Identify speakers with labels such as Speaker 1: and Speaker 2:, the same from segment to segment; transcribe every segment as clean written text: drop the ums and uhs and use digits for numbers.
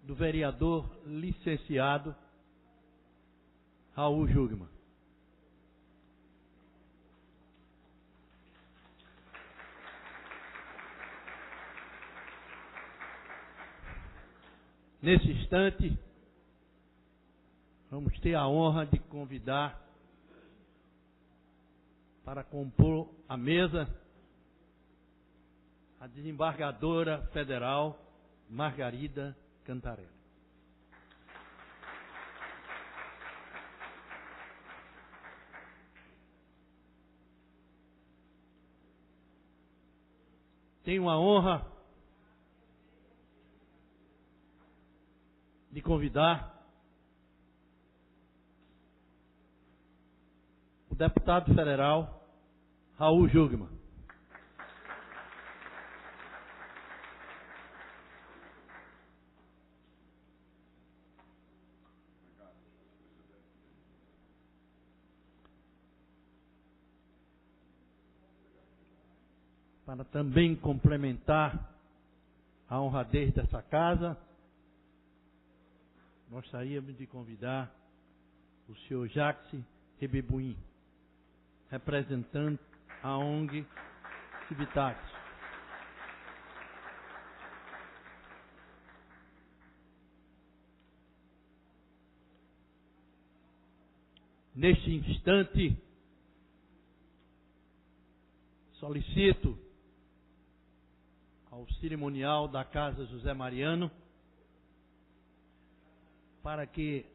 Speaker 1: do vereador licenciado Raul Jugman. Nesse instante, vamos ter a honra de convidar para compor a mesa a desembargadora federal Margarida Cantarelli. Tenho a honra de convidar o deputado federal Raul Jugman. Para também complementar a honradez dessa casa, gostaríamos de convidar o senhor Jacques Rebebuim, representante a ONG Civitatis. Neste instante, solicito ao cerimonial da Casa José Mariano para que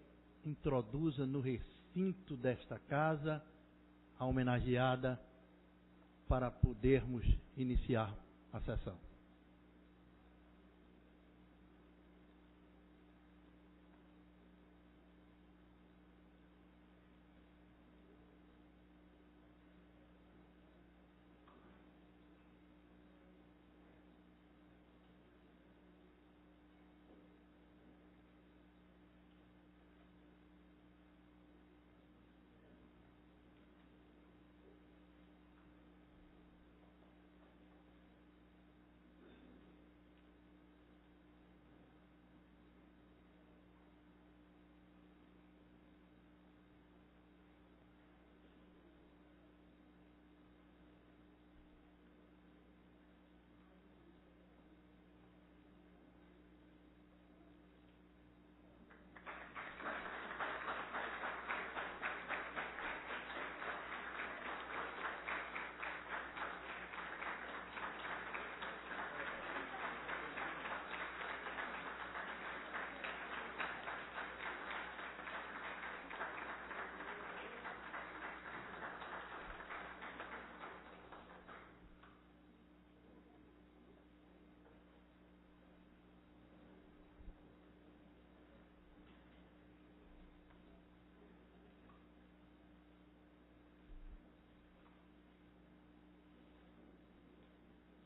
Speaker 1: introduza no recinto desta casa a homenageada para podermos iniciar a sessão.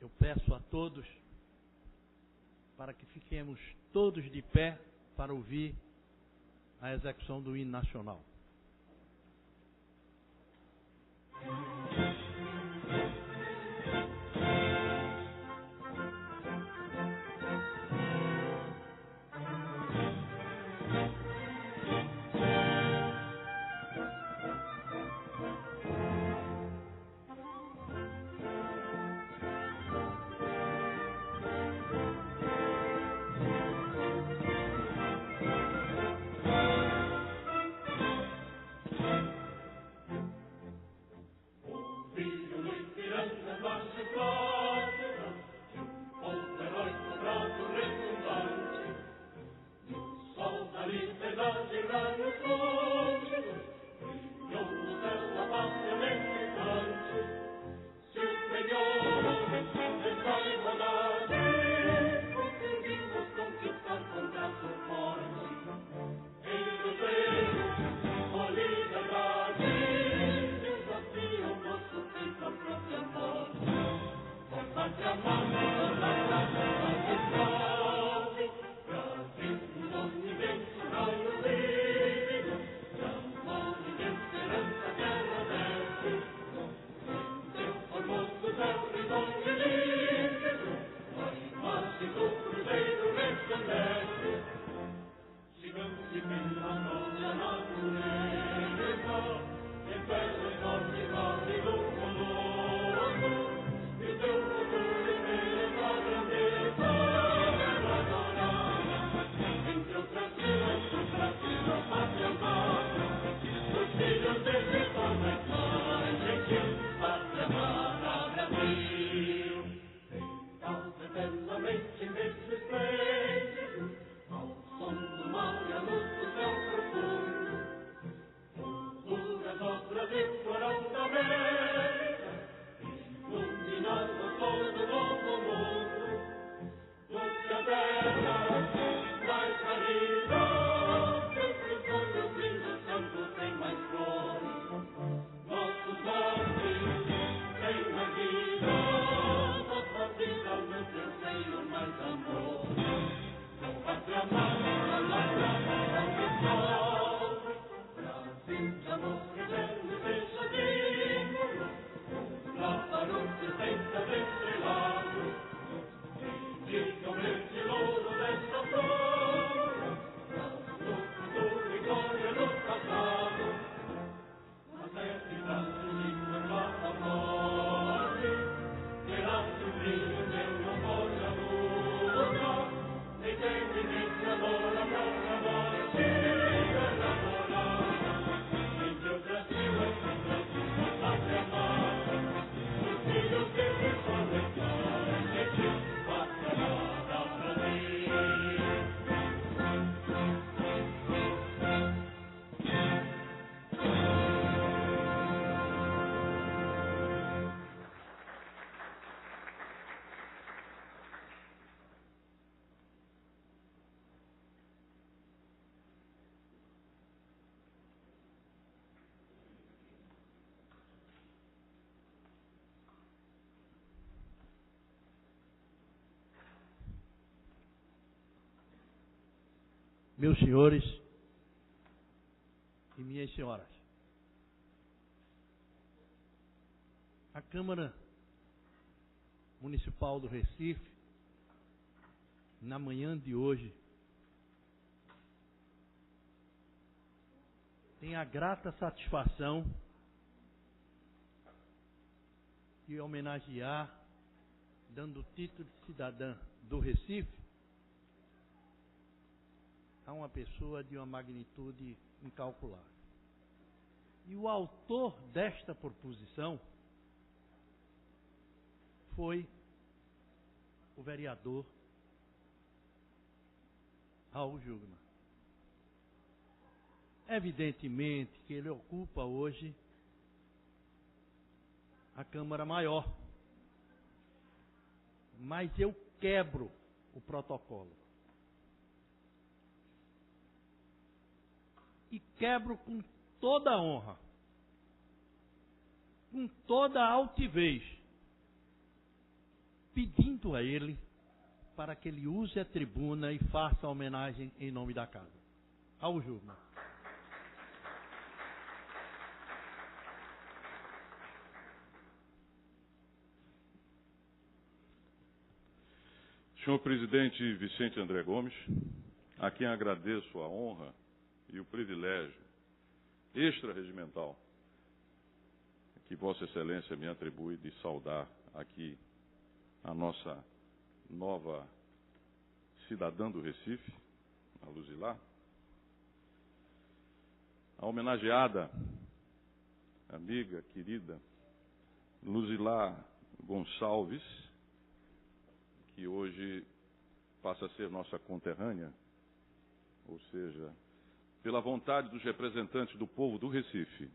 Speaker 1: Eu peço a todos para que fiquemos todos de pé para ouvir a execução do hino nacional.
Speaker 2: O
Speaker 1: meus senhores e minhas senhoras, a Câmara Municipal do Recife, na manhã de hoje, tem a grata satisfação de homenagear, dando o título de cidadã do Recife, a uma pessoa de uma magnitude incalculável. E o autor desta proposição foi o vereador Raul Jungmann. Evidentemente que ele ocupa hoje a Câmara Maior, mas eu quebro o protocolo. E quebro com toda a honra, com toda a altivez, pedindo a ele para que ele use a tribuna e faça a homenagem em nome da casa. Raul Jungmann.
Speaker 2: Senhor presidente Vicente André Gomes, a quem agradeço a honra e o privilégio extra-regimental que Vossa Excelência me atribui de saudar aqui a nossa nova cidadã do Recife, a Luzilá, a homenageada, amiga, querida, Luzilá Gonçalves, que hoje passa a ser nossa conterrânea, ou seja, pela vontade dos representantes do povo do Recife,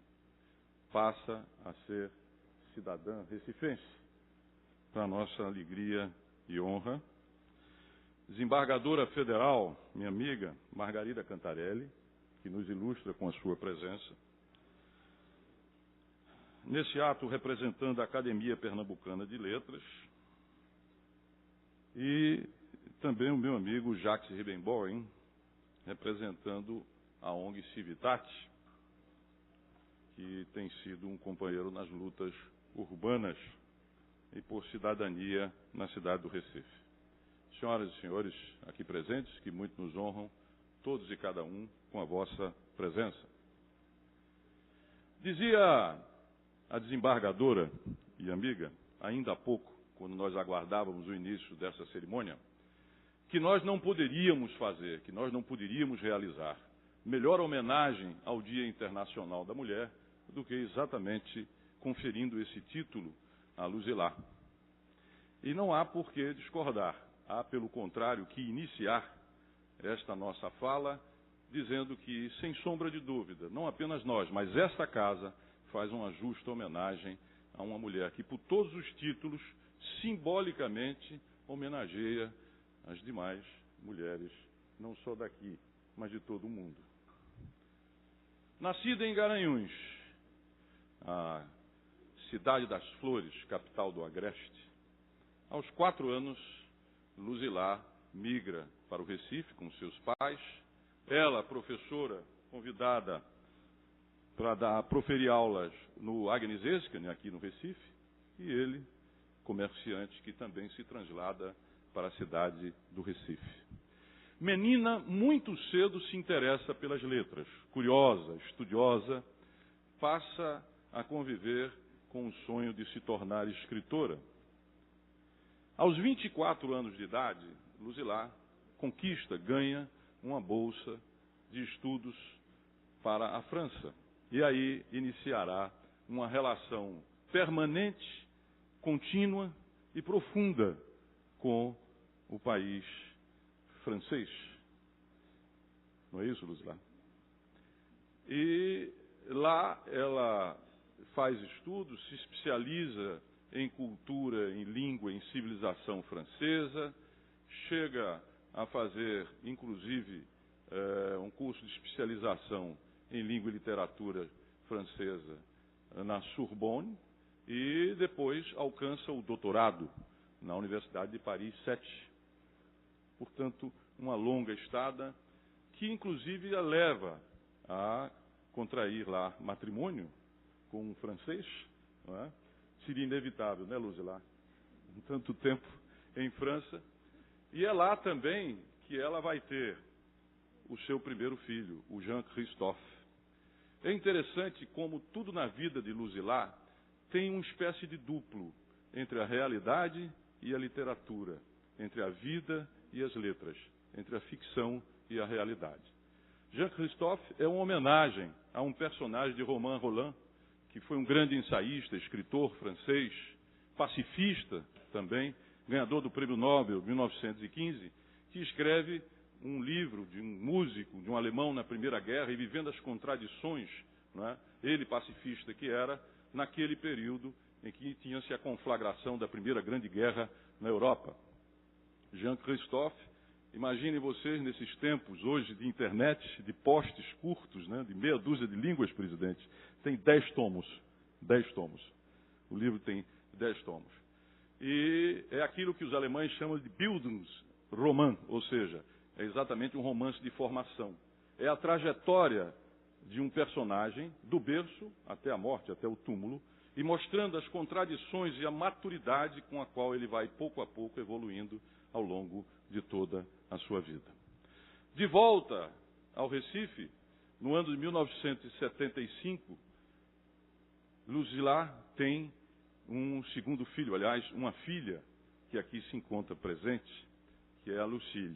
Speaker 2: passa a ser cidadã recifense, para nossa alegria e honra. Desembargadora federal, minha amiga Margarida Cantarelli, que nos ilustra com a sua presença. Nesse ato, representando a Academia Pernambucana de Letras, e também o meu amigo Jacques Ribemboim, representando a ONG Civitate, que tem sido um companheiro nas lutas urbanas e por cidadania na cidade do Recife. Senhoras e senhores aqui presentes, que muito nos honram, todos e cada um, com a vossa presença. Dizia a desembargadora e amiga, ainda há pouco, quando nós aguardávamos o início dessa cerimônia, que nós não poderíamos fazer, que nós não poderíamos realizar melhor homenagem ao Dia Internacional da Mulher do que exatamente conferindo esse título a Luzilá. E não há por que discordar, há, pelo contrário, que iniciar esta nossa fala dizendo que, sem sombra de dúvida, não apenas nós, mas esta casa faz uma justa homenagem a uma mulher que, por todos os títulos, simbolicamente homenageia as demais mulheres, não só daqui, mas de todo o mundo. Nascida em Garanhuns, a cidade das flores, capital do Agreste, aos 4 anos, Luzilá migra para o Recife com seus pais. Ela, professora, convidada para proferir aulas no Agnes Escane, aqui no Recife, e ele, comerciante, que também se translada para a cidade do Recife. Menina, muito cedo se interessa pelas letras. Curiosa, estudiosa, passa a conviver com o sonho de se tornar escritora. Aos 24 anos de idade, Luzilá conquista, ganha uma bolsa de estudos para a França. E aí iniciará uma relação permanente, contínua e profunda com o país francês. Não é isso, Luzilá? E lá ela faz estudos, se especializa em cultura, em língua, em civilização francesa, chega a fazer, inclusive, um curso de especialização em língua e literatura francesa na Sorbonne e depois alcança o doutorado na Universidade de Paris 7. Portanto, uma longa estada que inclusive a leva a contrair lá matrimônio com um francês, não é? Seria inevitável, né, Luzilá? Tanto tempo em França. E é lá também que ela vai ter o seu primeiro filho, o Jean Christophe. É interessante como tudo na vida de Luzilá tem uma espécie de duplo entre a realidade e a literatura, entre a vida e as letras, entre a ficção e a realidade. Jean Christophe é uma homenagem a um personagem de Romain Rolland, que foi um grande ensaísta, escritor francês, pacifista também, ganhador do Prêmio Nobel de 1915, que escreve um livro de um músico, de um alemão na Primeira Guerra, e vivendo as contradições, não é? Ele pacifista que era, naquele período em que tinha-se a conflagração da Primeira Grande Guerra na Europa. Jean Christophe, imaginem vocês nesses tempos hoje de internet, de posts curtos, né, de meia dúzia de línguas, presidente, tem 10 tomos. 10 tomos. O livro tem 10 tomos. E é aquilo que os alemães chamam de Bildungsroman, ou seja, é exatamente um romance de formação. É a trajetória de um personagem, do berço até a morte, até o túmulo, e mostrando as contradições e a maturidade com a qual ele vai, pouco a pouco, evoluindo ao longo de toda a sua vida. De volta ao Recife, no ano de 1975, Luzilá tem um segundo filho, aliás, uma filha, que aqui se encontra presente, que é a Lucile.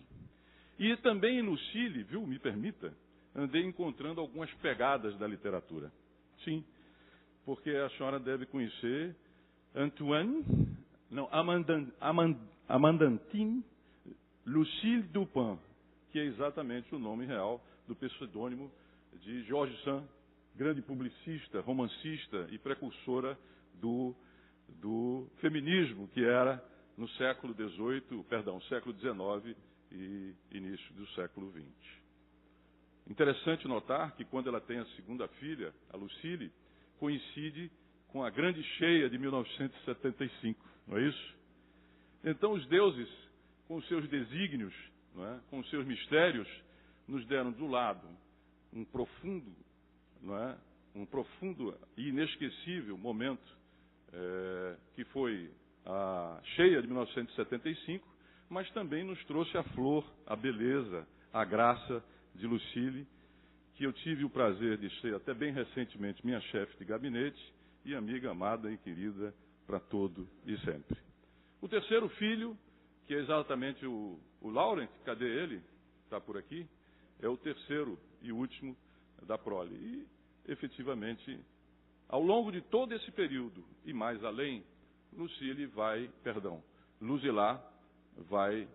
Speaker 2: E também em Lucile, viu, me permita, andei encontrando algumas pegadas da literatura. Sim, porque a senhora deve conhecer Amandine Lucile Dupin, que é exatamente o nome real do pseudônimo de Georges Sand, grande publicista, romancista e precursora do feminismo, que era no século XIX e início do século XX. Interessante notar que quando ela tem a segunda filha, a Lucile, coincide com a grande cheia de 1975, não é isso? Então os deuses, com os seus desígnios, não é? Com os seus mistérios, nos deram do lado um profundo, não é? Um profundo e inesquecível momento, que foi a cheia de 1975, mas também nos trouxe a flor, a beleza, a graça de Lucile, que eu tive o prazer de ser até bem recentemente minha chefe de gabinete e amiga amada e querida para todo e sempre. O terceiro filho, que é exatamente o Laurent, cadê ele? Está por aqui? É o terceiro e último da prole. E, efetivamente, ao longo de todo esse período e mais além, Luzilá vai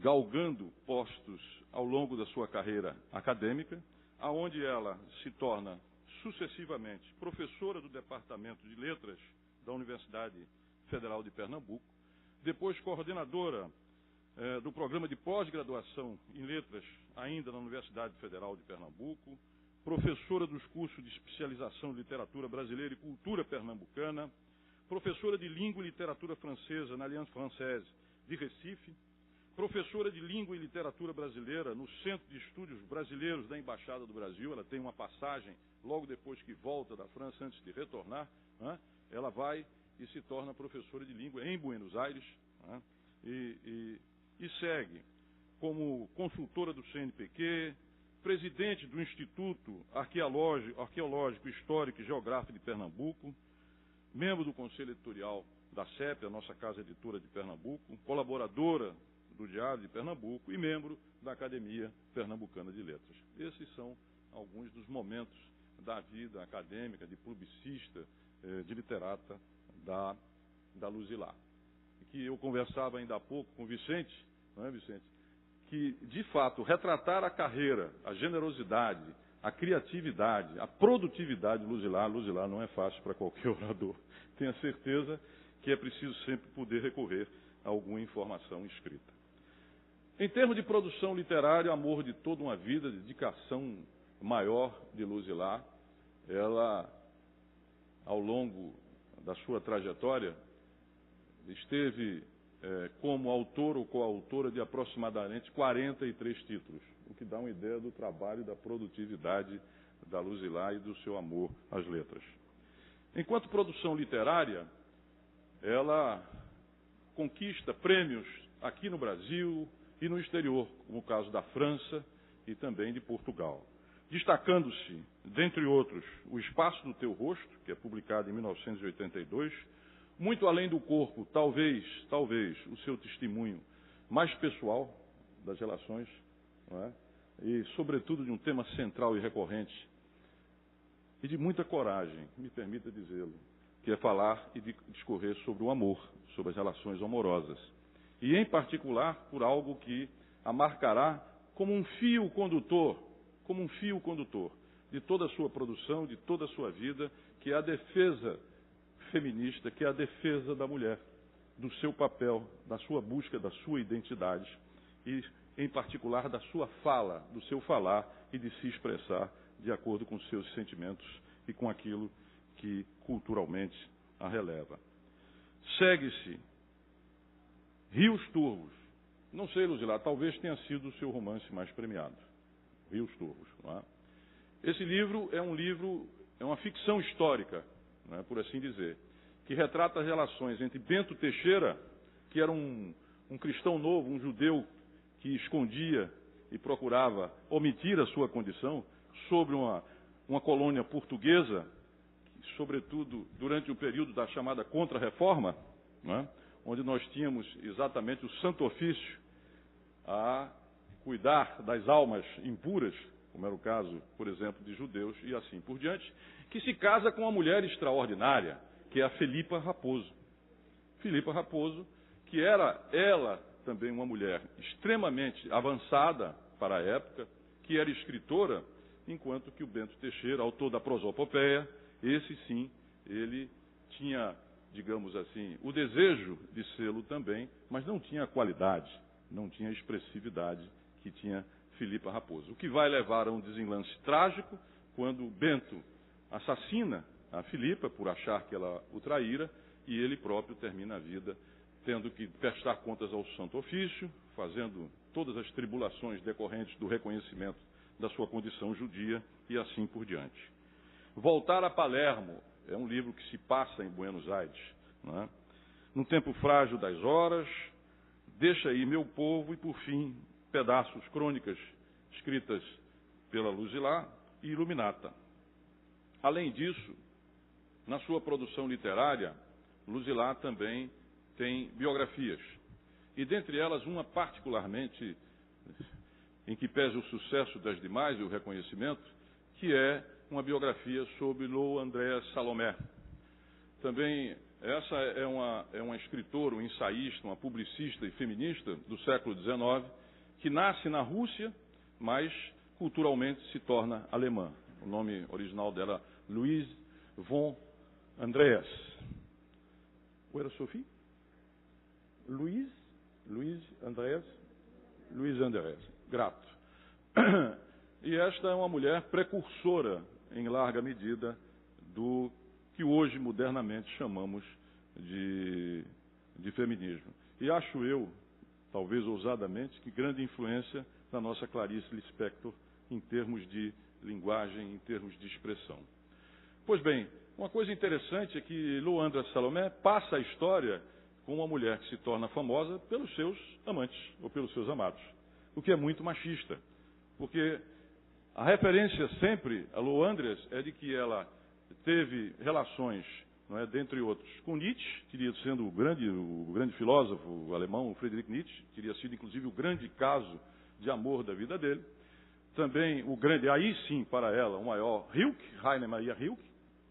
Speaker 2: galgando postos ao longo da sua carreira acadêmica, aonde ela se torna sucessivamente professora do Departamento de Letras da Universidade Federal de Pernambuco, depois coordenadora do programa de pós-graduação em letras, ainda na Universidade Federal de Pernambuco, professora dos cursos de especialização em literatura brasileira e cultura pernambucana, professora de língua e literatura francesa na Alliance Française de Recife, professora de língua e literatura brasileira no Centro de Estudos Brasileiros da Embaixada do Brasil. Ela tem uma passagem logo depois que volta da França, antes de retornar, né? Ela vai e se torna professora de língua em Buenos Aires, né? E segue como consultora do CNPq, presidente do Instituto Arqueológico, Histórico e Geográfico de Pernambuco, membro do Conselho Editorial da CEP, a nossa casa editora de Pernambuco, colaboradora do Diário de Pernambuco e membro da Academia Pernambucana de Letras. Esses são alguns dos momentos da vida acadêmica, de publicista, de literata da Luzilá. Que eu conversava ainda há pouco com o Vicente, não é, Vicente? Que, de fato, retratar a carreira, a generosidade, a criatividade, a produtividade de Luzilá não é fácil para qualquer orador. Tenha certeza que é preciso sempre poder recorrer a alguma informação escrita. Em termos de produção literária, amor de toda uma vida, dedicação maior de Luzilá, ela, ao longo da sua trajetória, esteve como autor ou coautora de aproximadamente 43 títulos, o que dá uma ideia do trabalho e da produtividade da Luzilá e do seu amor às letras. Enquanto produção literária, ela conquista prêmios aqui no Brasil e no exterior, como o caso da França e também de Portugal. Destacando-se, dentre outros, O Espaço do Teu Rosto, que é publicado em 1982, Muito Além do Corpo, talvez, o seu testemunho mais pessoal das relações, não é? E, sobretudo, de um tema central e recorrente, e de muita coragem, me permita dizê-lo, que é falar e discorrer sobre o amor, sobre as relações amorosas. E, em particular, por algo que a marcará como um fio condutor de toda a sua produção, de toda a sua vida, que é a defesa feminista, que é a defesa da mulher, do seu papel, da sua busca, da sua identidade e, em particular, da sua fala, do seu falar e de se expressar de acordo com os seus sentimentos e com aquilo que culturalmente a releva. Segue-se Rios Turvos. Não sei, Luzilá, talvez tenha sido o seu romance mais premiado. Rios Turvos. Não é? Esse livro é uma ficção histórica, não é, por assim dizer, que retrata as relações entre Bento Teixeira, que era um cristão novo, um judeu que escondia e procurava omitir a sua condição, sobre uma colônia portuguesa, sobretudo durante o período da chamada Contra-Reforma, não é, onde nós tínhamos exatamente o Santo Ofício a cuidar das almas impuras, como era o caso, por exemplo, de judeus e assim por diante, que se casa com uma mulher extraordinária, que é a Filipa Raposo. Filipa Raposo, que era ela também uma mulher extremamente avançada para a época, que era escritora, enquanto que o Bento Teixeira, autor da Prosopopeia, esse sim, ele tinha, digamos assim, o desejo de sê-lo também, mas não tinha a qualidade, não tinha a expressividade que tinha Filipa Raposo. O que vai levar a um desenlace trágico, quando Bento assassina a Filipa por achar que ela o traíra, e ele próprio termina a vida tendo que prestar contas ao Santo Ofício, fazendo todas as tribulações decorrentes do reconhecimento da sua condição judia e assim por diante. Voltar a Palermo é um livro que se passa em Buenos Aires, não é? No tempo frágil das horas, Deixa aí meu povo e, por fim, Pedaços, crônicas escritas pela Luzilá e Iluminata. Além disso, na sua produção literária, Luzilá também tem biografias. E dentre elas, uma particularmente, em que pese o sucesso das demais e o reconhecimento, que é uma biografia sobre Lô Andréa Salomé. Também essa é uma escritora, um ensaísta, uma publicista e feminista do século XIX, que nasce na Rússia, mas culturalmente se torna alemã. O nome original dela, Louise von Andreas. Ou era Sophie? Louise Andreas. Grato. E esta é uma mulher precursora, em larga medida, do que hoje modernamente chamamos de feminismo. E acho eu, talvez ousadamente, que grande influência da nossa Clarice Lispector em termos de linguagem, em termos de expressão. Pois bem, uma coisa interessante é que Lô Andréa Salomé passa a história como uma mulher que se torna famosa pelos seus amantes ou pelos seus amados, o que é muito machista, porque a referência sempre a Lô Andréa é de que ela teve relações, não é, dentre outros, com Nietzsche, teria sendo o grande filósofo alemão, Friedrich Nietzsche, teria sido inclusive o grande caso de amor da vida dele. Também o grande, aí sim para ela, o maior, Rainer Maria Rilke,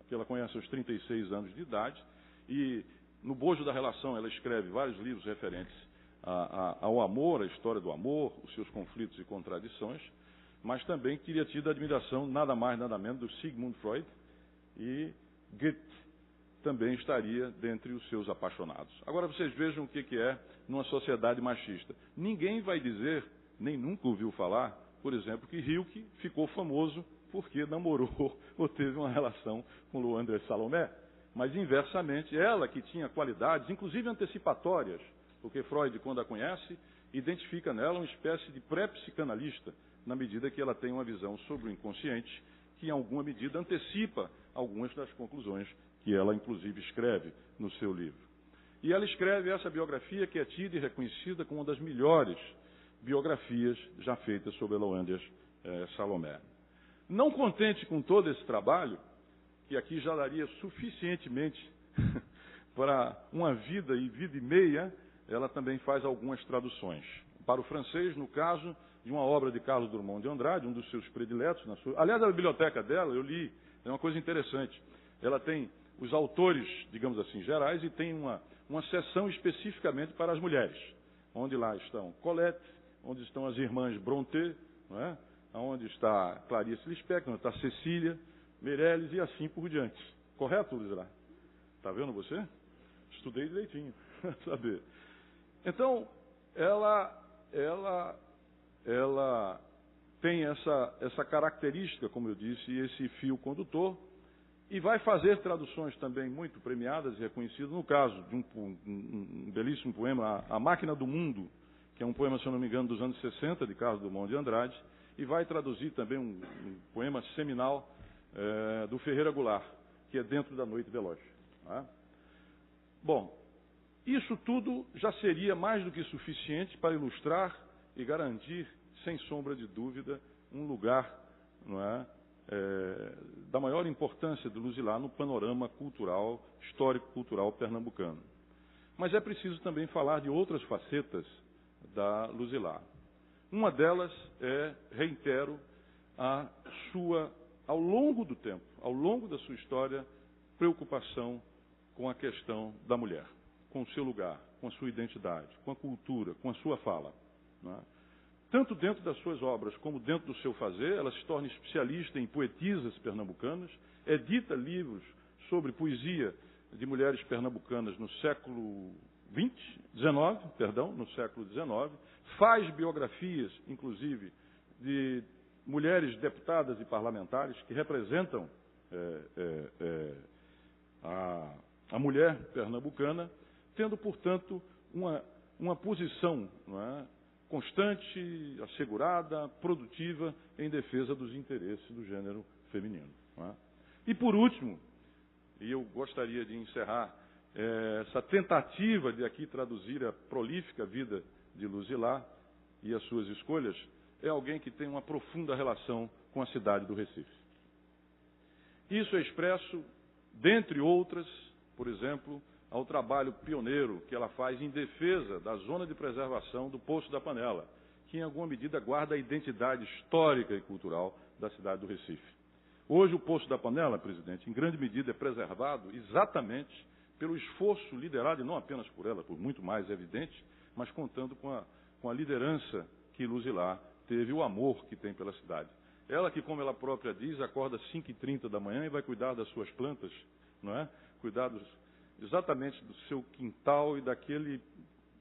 Speaker 2: que ela conhece aos 36 anos de idade, e no bojo da relação ela escreve vários livros referentes ao amor, à história do amor, os seus conflitos e contradições, mas também teria tido a admiração, nada mais, nada menos, do Sigmund Freud, e Goethe também estaria dentre os seus apaixonados. Agora vocês vejam o que é numa sociedade machista. Ninguém vai dizer, nem nunca ouviu falar, por exemplo, que Rilke ficou famoso porque namorou ou teve uma relação com Lô Andréa Salomé. Mas, inversamente, ela que tinha qualidades, inclusive antecipatórias, porque Freud, quando a conhece, identifica nela uma espécie de pré-psicanalista, na medida que ela tem uma visão sobre o inconsciente, que em alguma medida antecipa algumas das conclusões que ela, inclusive, escreve no seu livro. E ela escreve essa biografia que é tida e reconhecida como uma das melhores biografias já feitas sobre Heloândia Salomé. Não contente com todo esse trabalho, que aqui já daria suficientemente para uma vida e meia, ela também faz algumas traduções. Para o francês, no caso de uma obra de Carlos Drummond de Andrade, um dos seus prediletos. Aliás, a biblioteca dela, eu li, é uma coisa interessante. Ela tem os autores, digamos assim, gerais, e tem uma seção especificamente para as mulheres, onde lá estão Colette, onde estão as irmãs Brontë, não é? Onde está Clarice Lispector, onde está Cecília Meirelles e assim por diante. Correto, Luizilá? Está vendo você? Estudei direitinho, saber. Então, ela tem essa característica, como eu disse, e esse fio condutor, e vai fazer traduções também muito premiadas e reconhecidas, no caso de um belíssimo poema, A Máquina do Mundo, que é um poema, se eu não me engano, dos anos 60, de Carlos Drummond de Andrade, e vai traduzir também um poema seminal do Ferreira Goulart, que é Dentro da Noite Veloz. Tá? Bom, isso tudo já seria mais do que suficiente para ilustrar e garantir, sem sombra de dúvida, um lugar, não é, da maior importância do Luzilá no panorama cultural, histórico-cultural pernambucano. Mas é preciso também falar de outras facetas da Luzilá. Uma delas é, reitero, ao longo do tempo, ao longo da sua história, preocupação com a questão da mulher, com o seu lugar, com a sua identidade, com a cultura, com a sua fala. Não é? Tanto dentro das suas obras como dentro do seu fazer, ela se torna especialista em poetisas pernambucanas, edita livros sobre poesia de mulheres pernambucanas no século no século XIX, faz biografias, inclusive, de mulheres deputadas e parlamentares que representam a mulher pernambucana, tendo, portanto, uma posição, não é, constante, assegurada, produtiva, em defesa dos interesses do gênero feminino. Não é? E, por último, e eu gostaria de encerrar essa tentativa de aqui traduzir a prolífica vida de Luzilá e as suas escolhas, é alguém que tem uma profunda relação com a cidade do Recife. Isso é expresso, dentre outras, por exemplo, ao trabalho pioneiro que ela faz em defesa da zona de preservação do Poço da Panela, que em alguma medida guarda a identidade histórica e cultural da cidade do Recife. Hoje o Poço da Panela, presidente, em grande medida é preservado exatamente pelo esforço liderado, e não apenas por ela, por muito mais evidente, mas contando com a liderança que Luzilá teve, o amor que tem pela cidade. Ela que, como ela própria diz, acorda às 5h30 da manhã e vai cuidar das suas plantas, não é? Cuidar exatamente do seu quintal e daquele,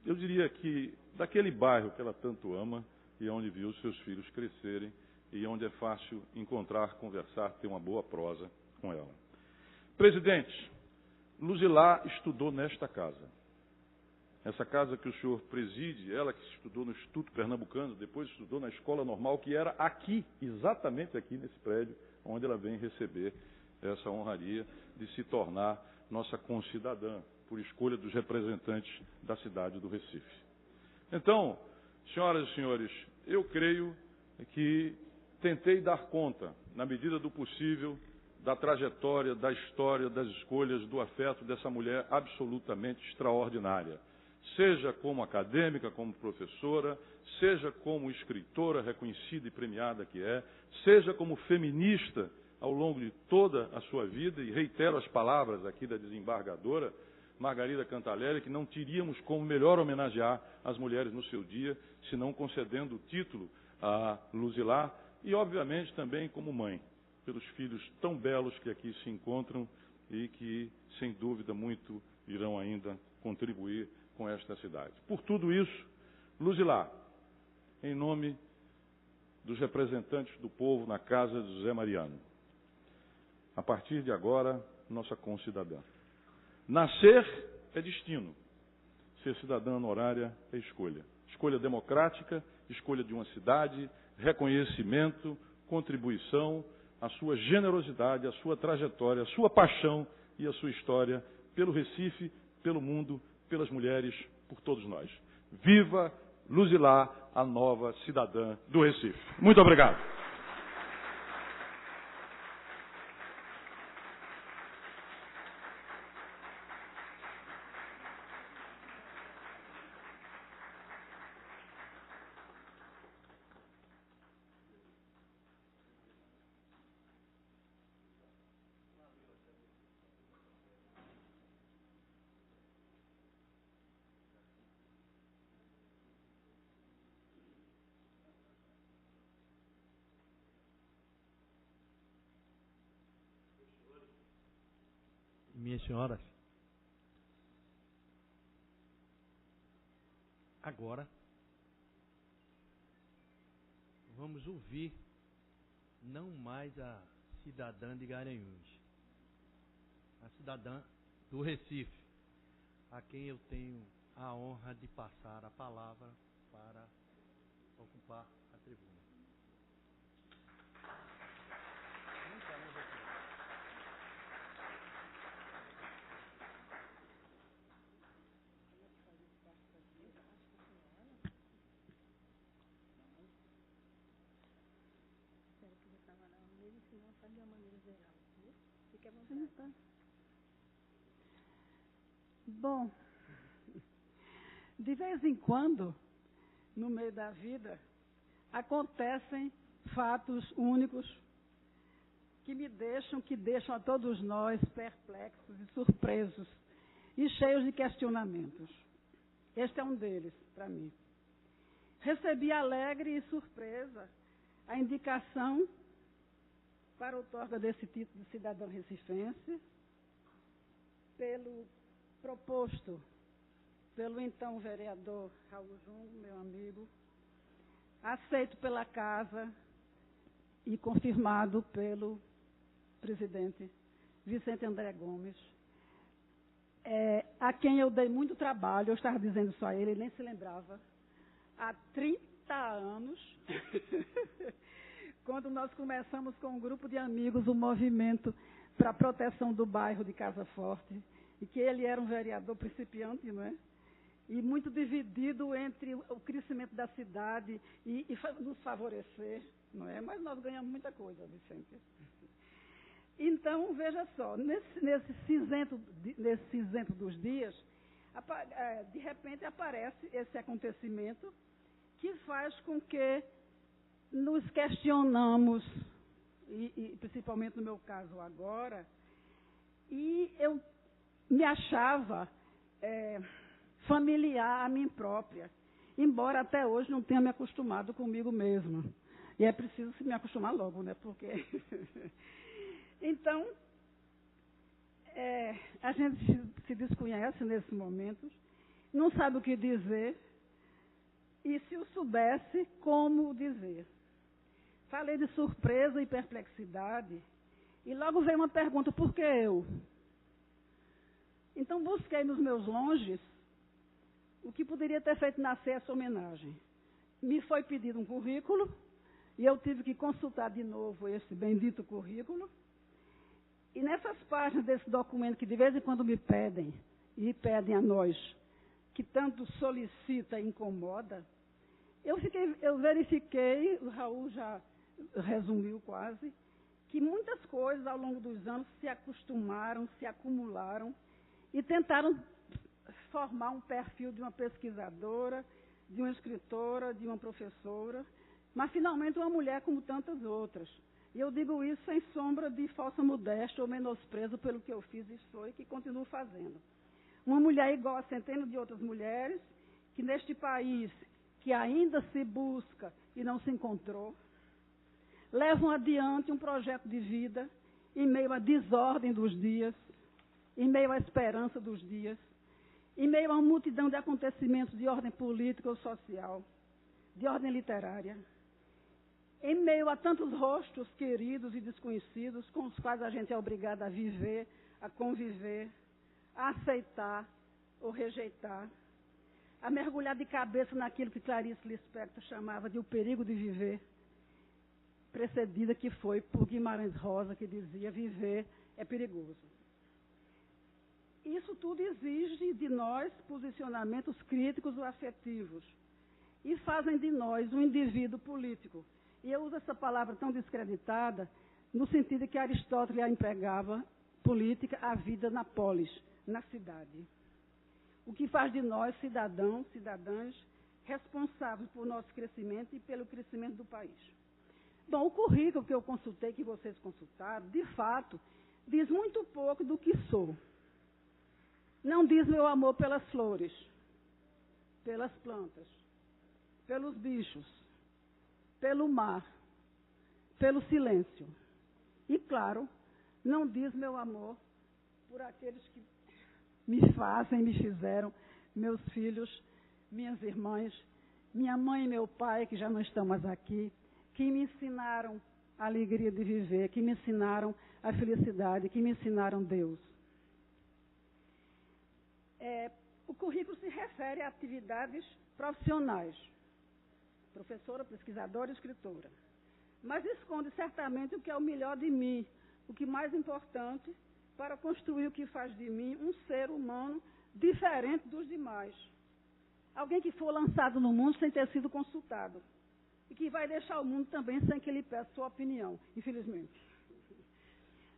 Speaker 2: eu diria que, daquele bairro que ela tanto ama e onde viu os seus filhos crescerem e onde é fácil encontrar, conversar, ter uma boa prosa com ela. Presidente, Luzilá estudou nesta casa. Essa casa que o senhor preside, ela que estudou no Instituto Pernambucano, depois estudou na Escola Normal, que era aqui, exatamente aqui nesse prédio, onde ela vem receber essa honraria de se tornar nossa concidadã, por escolha dos representantes da cidade do Recife. Então, senhoras e senhores, eu creio que tentei dar conta, na medida do possível, da trajetória, da história, das escolhas, do afeto dessa mulher absolutamente extraordinária. Seja como acadêmica, como professora, seja como escritora reconhecida e premiada que é, seja como feminista ao longo de toda a sua vida, e reitero as palavras aqui da desembargadora Margarida Cantarelli, que não teríamos como melhor homenagear as mulheres no seu dia, senão concedendo o título a Luzilá, e obviamente também como mãe, pelos filhos tão belos que aqui se encontram e que, sem dúvida, muito irão ainda contribuir com esta cidade. Por tudo isso, Luzilá, em nome dos representantes do povo na casa de José Mariano, a partir de agora, nossa concidadã. Nascer é destino. ser cidadã honorária é escolha. Escolha democrática, escolha de uma cidade, reconhecimento, contribuição, a sua generosidade, a sua trajetória, a sua paixão e a sua história pelo Recife, pelo mundo, pelas mulheres, por todos nós. Viva Luzilá, a nova cidadã do Recife. Muito obrigado.
Speaker 1: Minhas senhoras, agora vamos ouvir não mais a cidadã de Garanhuns, a cidadã do Recife, a quem eu tenho a honra de passar a palavra para ocupar a tribuna.
Speaker 3: Bom, de vez em quando, no meio da vida, acontecem fatos únicos que deixam a todos nós perplexos e surpresos e cheios de questionamentos. Este é um deles, para mim. Recebi alegre e surpresa a indicação para a outorga desse título de cidadão recifense, proposto pelo então vereador Raul Jungo, meu amigo, aceito pela Casa e confirmado pelo presidente Vicente André Gomes, a quem eu dei muito trabalho, eu estava dizendo só a ele nem se lembrava, há 30 anos, quando nós começamos com um grupo de amigos o movimento para a proteção do bairro de Casa Forte, e que ele era um vereador principiante, não é? E muito dividido entre o crescimento da cidade e nos favorecer, não é? Mas nós ganhamos muita coisa, Vicente. Então, veja só, nesse cinzento dos dias, de repente aparece esse acontecimento que faz com que nos questionamos, e principalmente no meu caso agora, e eu me achava familiar a mim própria, embora até hoje não tenha me acostumado comigo mesma. E é preciso se me acostumar logo, né? Porque então, a gente se desconhece nesses momentos, não sabe o que dizer, e se eu soubesse, como dizer. Falei de surpresa e perplexidade, e logo veio uma pergunta: por que eu? Então busquei nos meus longes o que poderia ter feito nascer essa homenagem. Me foi pedido um currículo, e eu tive que consultar de novo esse bendito currículo. E nessas páginas desse documento que de vez em quando me pedem, e pedem a nós, que tanto solicita e incomoda, eu verifiquei, o Raul já resumiu quase, que muitas coisas ao longo dos anos se acostumaram, se acumularam, e tentaram formar um perfil de uma pesquisadora, de uma escritora, de uma professora, mas finalmente uma mulher como tantas outras. E eu digo isso sem sombra de falsa modéstia ou menosprezo pelo que eu fiz e sou e que continuo fazendo. Uma mulher igual a centenas de outras mulheres, que neste país, que ainda se busca e não se encontrou, levam adiante um projeto de vida em meio à desordem dos dias, em meio à esperança dos dias, em meio a uma multidão de acontecimentos de ordem política ou social, de ordem literária, em meio a tantos rostos queridos e desconhecidos com os quais a gente é obrigado a viver, a conviver, a aceitar ou rejeitar. a mergulhar de cabeça naquilo que Clarice Lispector chamava de o perigo de viver, precedida que foi por Guimarães Rosa, que dizia: viver é perigoso. Isso tudo exige de nós posicionamentos críticos ou afetivos e fazem de nós um indivíduo político. E eu uso essa palavra tão descreditada no sentido que Aristóteles a empregava, política, a vida na polis, na cidade. O que faz de nós cidadãos, cidadãs, responsáveis por nosso crescimento e pelo crescimento do país. Bom, o currículo que eu consultei, que vocês consultaram, de fato, diz muito pouco do que sou. Não diz meu amor pelas flores, pelas plantas, pelos bichos, pelo mar, pelo silêncio. E, claro, não diz meu amor por aqueles que me fazem, me fizeram, meus filhos, minhas irmãs, minha mãe e meu pai, que já não estão mais aqui, que me ensinaram a alegria de viver, que me ensinaram a felicidade, que me ensinaram Deus. O currículo se refere a atividades profissionais, professora, pesquisadora e escritora, mas esconde certamente o que é o melhor de mim, o que é mais importante para construir o que faz de mim um ser humano diferente dos demais. Alguém que for lançado no mundo sem ter sido consultado. E que vai deixar o mundo também sem que ele peça sua opinião, infelizmente.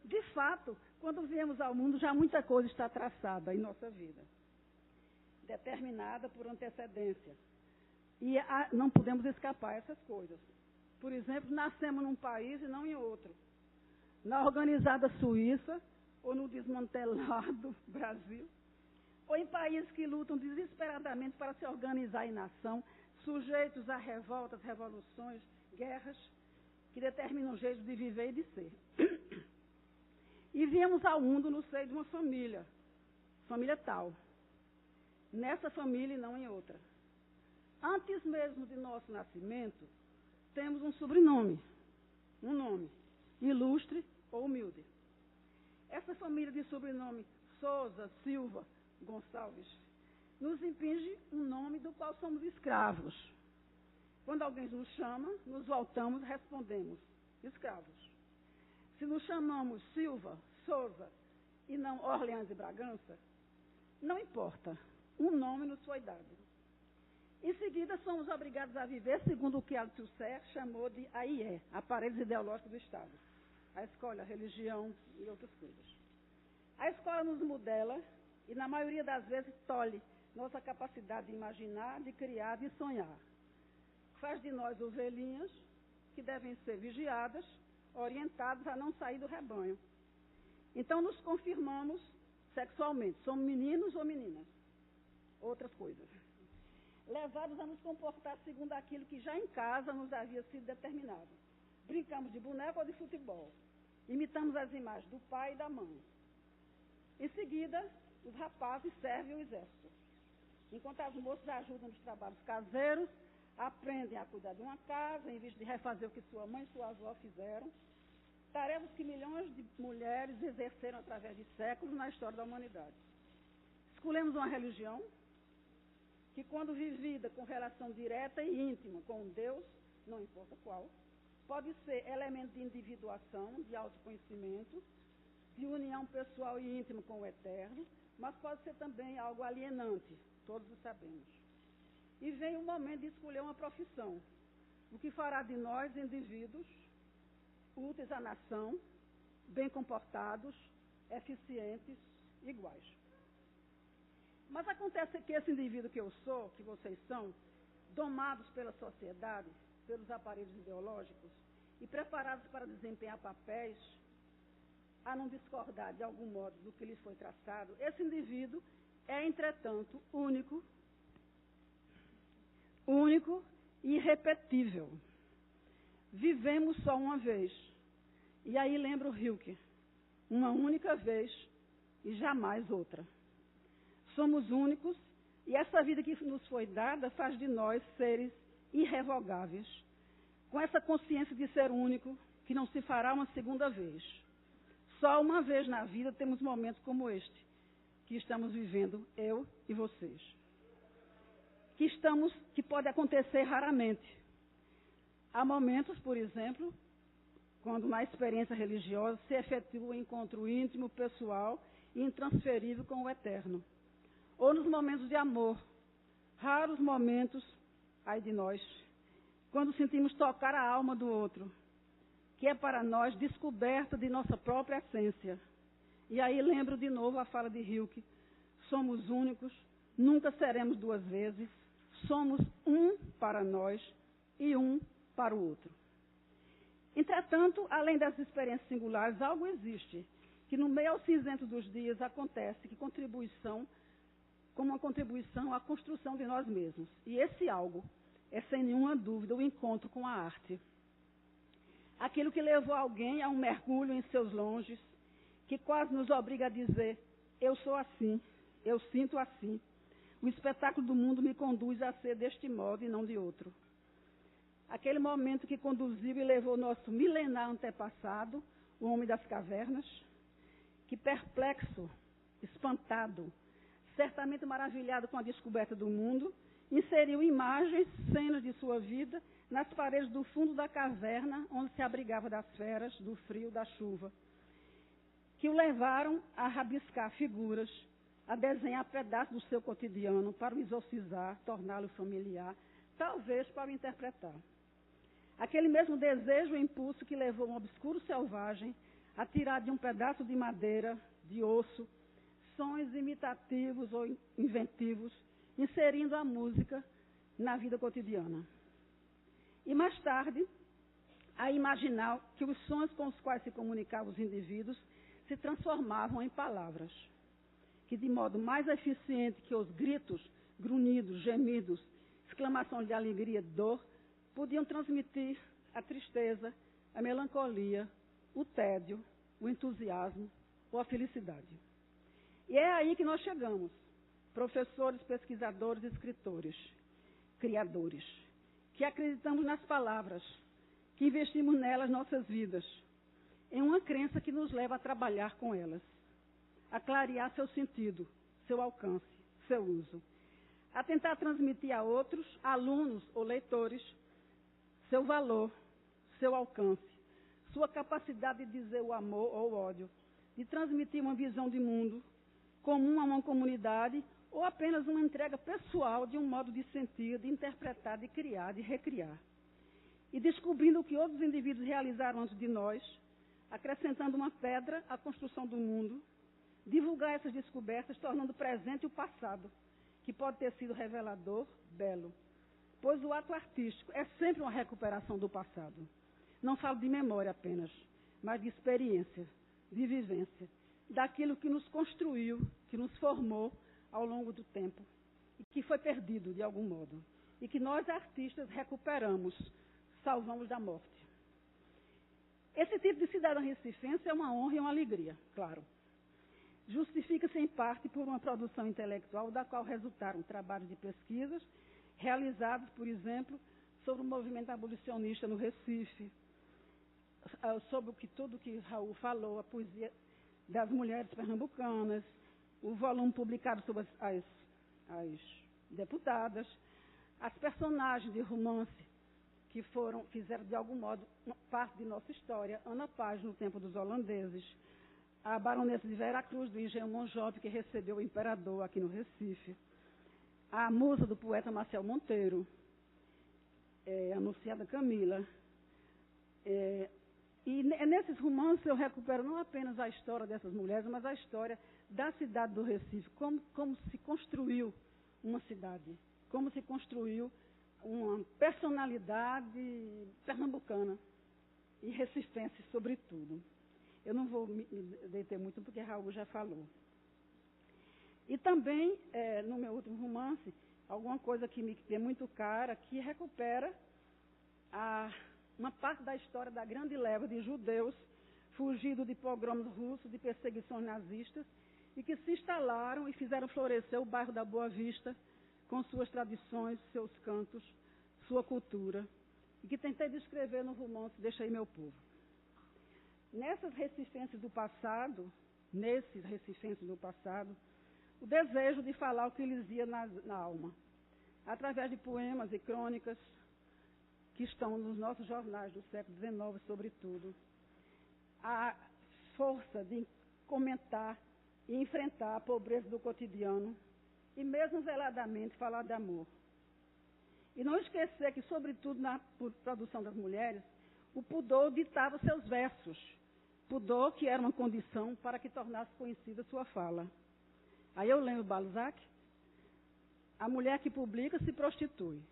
Speaker 3: De fato, quando viemos ao mundo, já muita coisa está traçada em nossa vida. Determinada por antecedência. E não podemos escapar essas coisas. Por exemplo, nascemos num país e não em outro. Na organizada Suíça, ou no desmantelado Brasil, ou em países que lutam desesperadamente para se organizar em nação, sujeitos a revoltas, revoluções, guerras, que determinam o jeito de viver e de ser. E viemos ao mundo no seio de uma família tal. Nessa família e não em outra. Antes mesmo de nosso nascimento, temos um sobrenome, um nome, ilustre ou humilde. Essa família de sobrenome Souza, Silva, Gonçalves, nos impinge um nome do qual somos escravos. Quando alguém nos chama, nos voltamos e respondemos, escravos. Se nos chamamos Silva, Souza e não Orleans e Bragança, não importa, um nome nos foi dado. Em seguida, somos obrigados a viver segundo o que Althusser chamou de AIE, aparelhos ideológicos do Estado. A escola, a religião e outras coisas. A escola nos modela e, na maioria das vezes, tolhe nossa capacidade de imaginar, de criar, de sonhar. Faz de nós ovelhinhas que devem ser vigiadas, orientadas a não sair do rebanho. Então, nos confirmamos sexualmente. Somos meninos ou meninas. Outras coisas. Levados a nos comportar segundo aquilo que já em casa nos havia sido determinado. Brincamos de boneco ou de futebol. Imitamos as imagens do pai e da mãe. Em seguida, os rapazes servem o exército. Enquanto as moças ajudam nos trabalhos caseiros, aprendem a cuidar de uma casa, em vez de refazer o que sua mãe e sua avó fizeram. Tarefas que milhões de mulheres exerceram através de séculos na história da humanidade. Escolhemos uma religião que, quando vivida com relação direta e íntima com Deus, não importa qual, pode ser elemento de individuação, de autoconhecimento, de união pessoal e íntima com o Eterno, mas pode ser também algo alienante, todos o sabemos. E vem o momento de escolher uma profissão, o que fará de nós indivíduos úteis à nação, bem comportados, eficientes, iguais. Mas acontece que esse indivíduo que eu sou, que vocês são, domados pela sociedade, pelos aparelhos ideológicos e preparados para desempenhar papéis, a não discordar de algum modo do que lhes foi traçado, esse indivíduo é, entretanto, único e irrepetível. Vivemos só uma vez. E aí lembra o Hilke, uma única vez e jamais outra. Somos únicos e essa vida que nos foi dada faz de nós seres irrevogáveis, com essa consciência de ser único, que não se fará uma segunda vez. Só uma vez na vida temos momentos como este, que estamos vivendo, eu e vocês. que pode acontecer raramente. Há momentos, por exemplo, quando na experiência religiosa se efetua um encontro íntimo, pessoal e intransferível com o Eterno. Ou nos momentos de amor, raros momentos, ai de nós, quando sentimos tocar a alma do outro, que é para nós descoberta de nossa própria essência. E aí lembro de novo a fala de Rilke: somos únicos, nunca seremos duas vezes, somos um para nós e um para o outro. Entretanto, além das experiências singulares, algo existe, que no meio ao cinzento dos dias acontece, como uma contribuição à construção de nós mesmos. E esse algo é, sem nenhuma dúvida, o encontro com a arte. Aquilo que levou alguém a um mergulho em seus longes, que quase nos obriga a dizer: eu sou assim, eu sinto assim. O espetáculo do mundo me conduz a ser deste modo e não de outro. Aquele momento que conduziu e levou o nosso milenar antepassado, o homem das cavernas, que perplexo, espantado, certamente maravilhado com a descoberta do mundo, inseriu imagens, cenas de sua vida nas paredes do fundo da caverna, onde se abrigava das feras, do frio, da chuva, que o levaram a rabiscar figuras, a desenhar pedaços do seu cotidiano para o exorcizar, torná-lo familiar, talvez para o interpretar. Aquele mesmo desejo e impulso que levou um obscuro selvagem a tirar de um pedaço de madeira, de osso, sons imitativos ou inventivos, inserindo a música na vida cotidiana. E mais tarde, a imaginar que os sons com os quais se comunicavam os indivíduos se transformavam em palavras, que de modo mais eficiente que os gritos, grunhidos, gemidos, exclamações de alegria e dor, podiam transmitir a tristeza, a melancolia, o tédio, o entusiasmo ou a felicidade. E é aí que nós chegamos, professores, pesquisadores, escritores, criadores, que acreditamos nas palavras, que investimos nelas nossas vidas, em uma crença que nos leva a trabalhar com elas, a clarear seu sentido, seu alcance, seu uso, a tentar transmitir a outros, alunos ou leitores, seu valor, seu alcance, sua capacidade de dizer o amor ou o ódio, de transmitir uma visão de mundo comum a uma comunidade ou apenas uma entrega pessoal de um modo de sentir, de interpretar, de criar, de recriar. E descobrindo o que outros indivíduos realizaram antes de nós, acrescentando uma pedra à construção do mundo, divulgar essas descobertas, tornando presente o passado, que pode ter sido revelador, belo. Pois o ato artístico é sempre uma recuperação do passado. Não falo de memória apenas, mas de experiência, de vivência, daquilo que nos construiu, que nos formou ao longo do tempo, e que foi perdido de algum modo, e que nós artistas recuperamos, salvamos da morte. Esse tipo de cidadão recifense é uma honra e uma alegria, claro. Justifica-se em parte por uma produção intelectual da qual resultaram trabalhos de pesquisas realizados, por exemplo, sobre o movimento abolicionista no Recife, sobre tudo que Raul falou, a poesia das mulheres pernambucanas, o volume publicado sobre as deputadas, as personagens de romance que fizeram de algum modo parte de nossa história, Ana Paz no tempo dos holandeses, a baronesa de Veracruz, do Engenho Monjope, que recebeu o imperador aqui no Recife, a musa do poeta Marcel Monteiro, a Anunciada Camila. E nesses romances eu recupero não apenas a história dessas mulheres, mas a história da cidade do Recife, como se construiu uma cidade, como se construiu uma personalidade pernambucana e recifense, sobretudo. Eu não vou me deter muito, porque Raul já falou. E também, no meu último romance, alguma coisa que me é muito cara, que recupera uma parte da história da grande leva de judeus fugidos de pogroms russos, de perseguições nazistas, e que se instalaram e fizeram florescer o bairro da Boa Vista, com suas tradições, seus cantos, sua cultura, e que tentei descrever no romance Deixa Aí Meu Povo. Nesses recifenses do passado, o desejo de falar o que lhes ia na alma, através de poemas e crônicas que estão nos nossos jornais do século XIX, sobretudo, a força de comentar e enfrentar a pobreza do cotidiano e mesmo veladamente falar de amor. E não esquecer que, sobretudo na produção das mulheres, o pudor ditava seus versos. Pudor que era uma condição para que tornasse conhecida sua fala. Aí eu lembro Balzac, a mulher que publica se prostitui.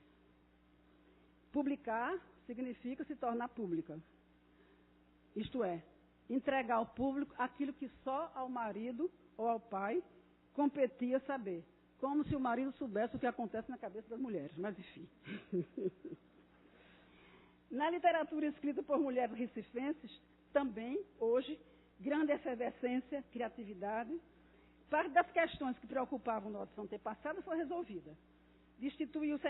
Speaker 3: Publicar significa se tornar pública. Isto é, entregar ao público aquilo que só ao marido ou ao pai competia saber. Como se o marido soubesse o que acontece na cabeça das mulheres, mas enfim. Na literatura escrita por mulheres recifenses, também, hoje, grande efervescência, criatividade. Parte das questões que preocupavam nossos antepassados foi resolvida. Destituiu-se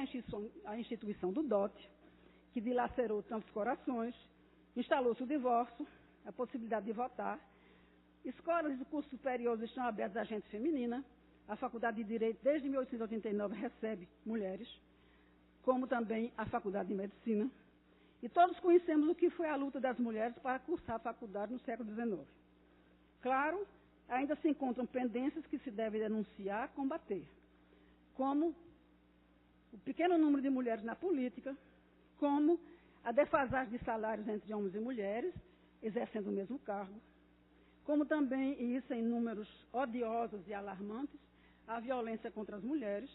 Speaker 3: a instituição do dote, que dilacerou tantos corações, instalou-se o divórcio, a possibilidade de votar. Escolas e cursos superiores estão abertos à gente feminina. A Faculdade de Direito, desde 1889, recebe mulheres, como também a Faculdade de Medicina. E todos conhecemos o que foi a luta das mulheres para cursar a faculdade no século XIX. Claro, ainda se encontram pendências que se devem denunciar, combater, como o pequeno número de mulheres na política, como a defasagem de salários entre homens e mulheres, exercendo o mesmo cargo, como também, e isso em números odiosos e alarmantes, a violência contra as mulheres.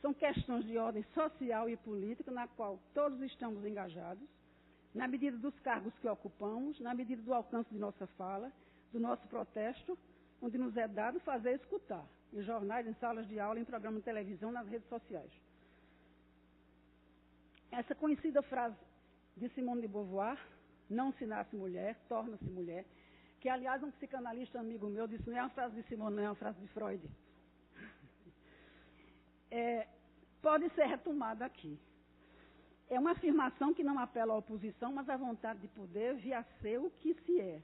Speaker 3: São questões de ordem social e política, na qual todos estamos engajados, na medida dos cargos que ocupamos, na medida do alcance de nossa fala, do nosso protesto, onde nos é dado fazer escutar, em jornais, em salas de aula, em programas de televisão, nas redes sociais. Essa conhecida frase de Simone de Beauvoir, não se nasce mulher, torna-se mulher, que, aliás, um psicanalista amigo meu disse, não é uma frase de Simone, não é uma frase de Freud. Pode ser retomada aqui. É uma afirmação que não apela à oposição, mas à vontade de poder via ser o que se é.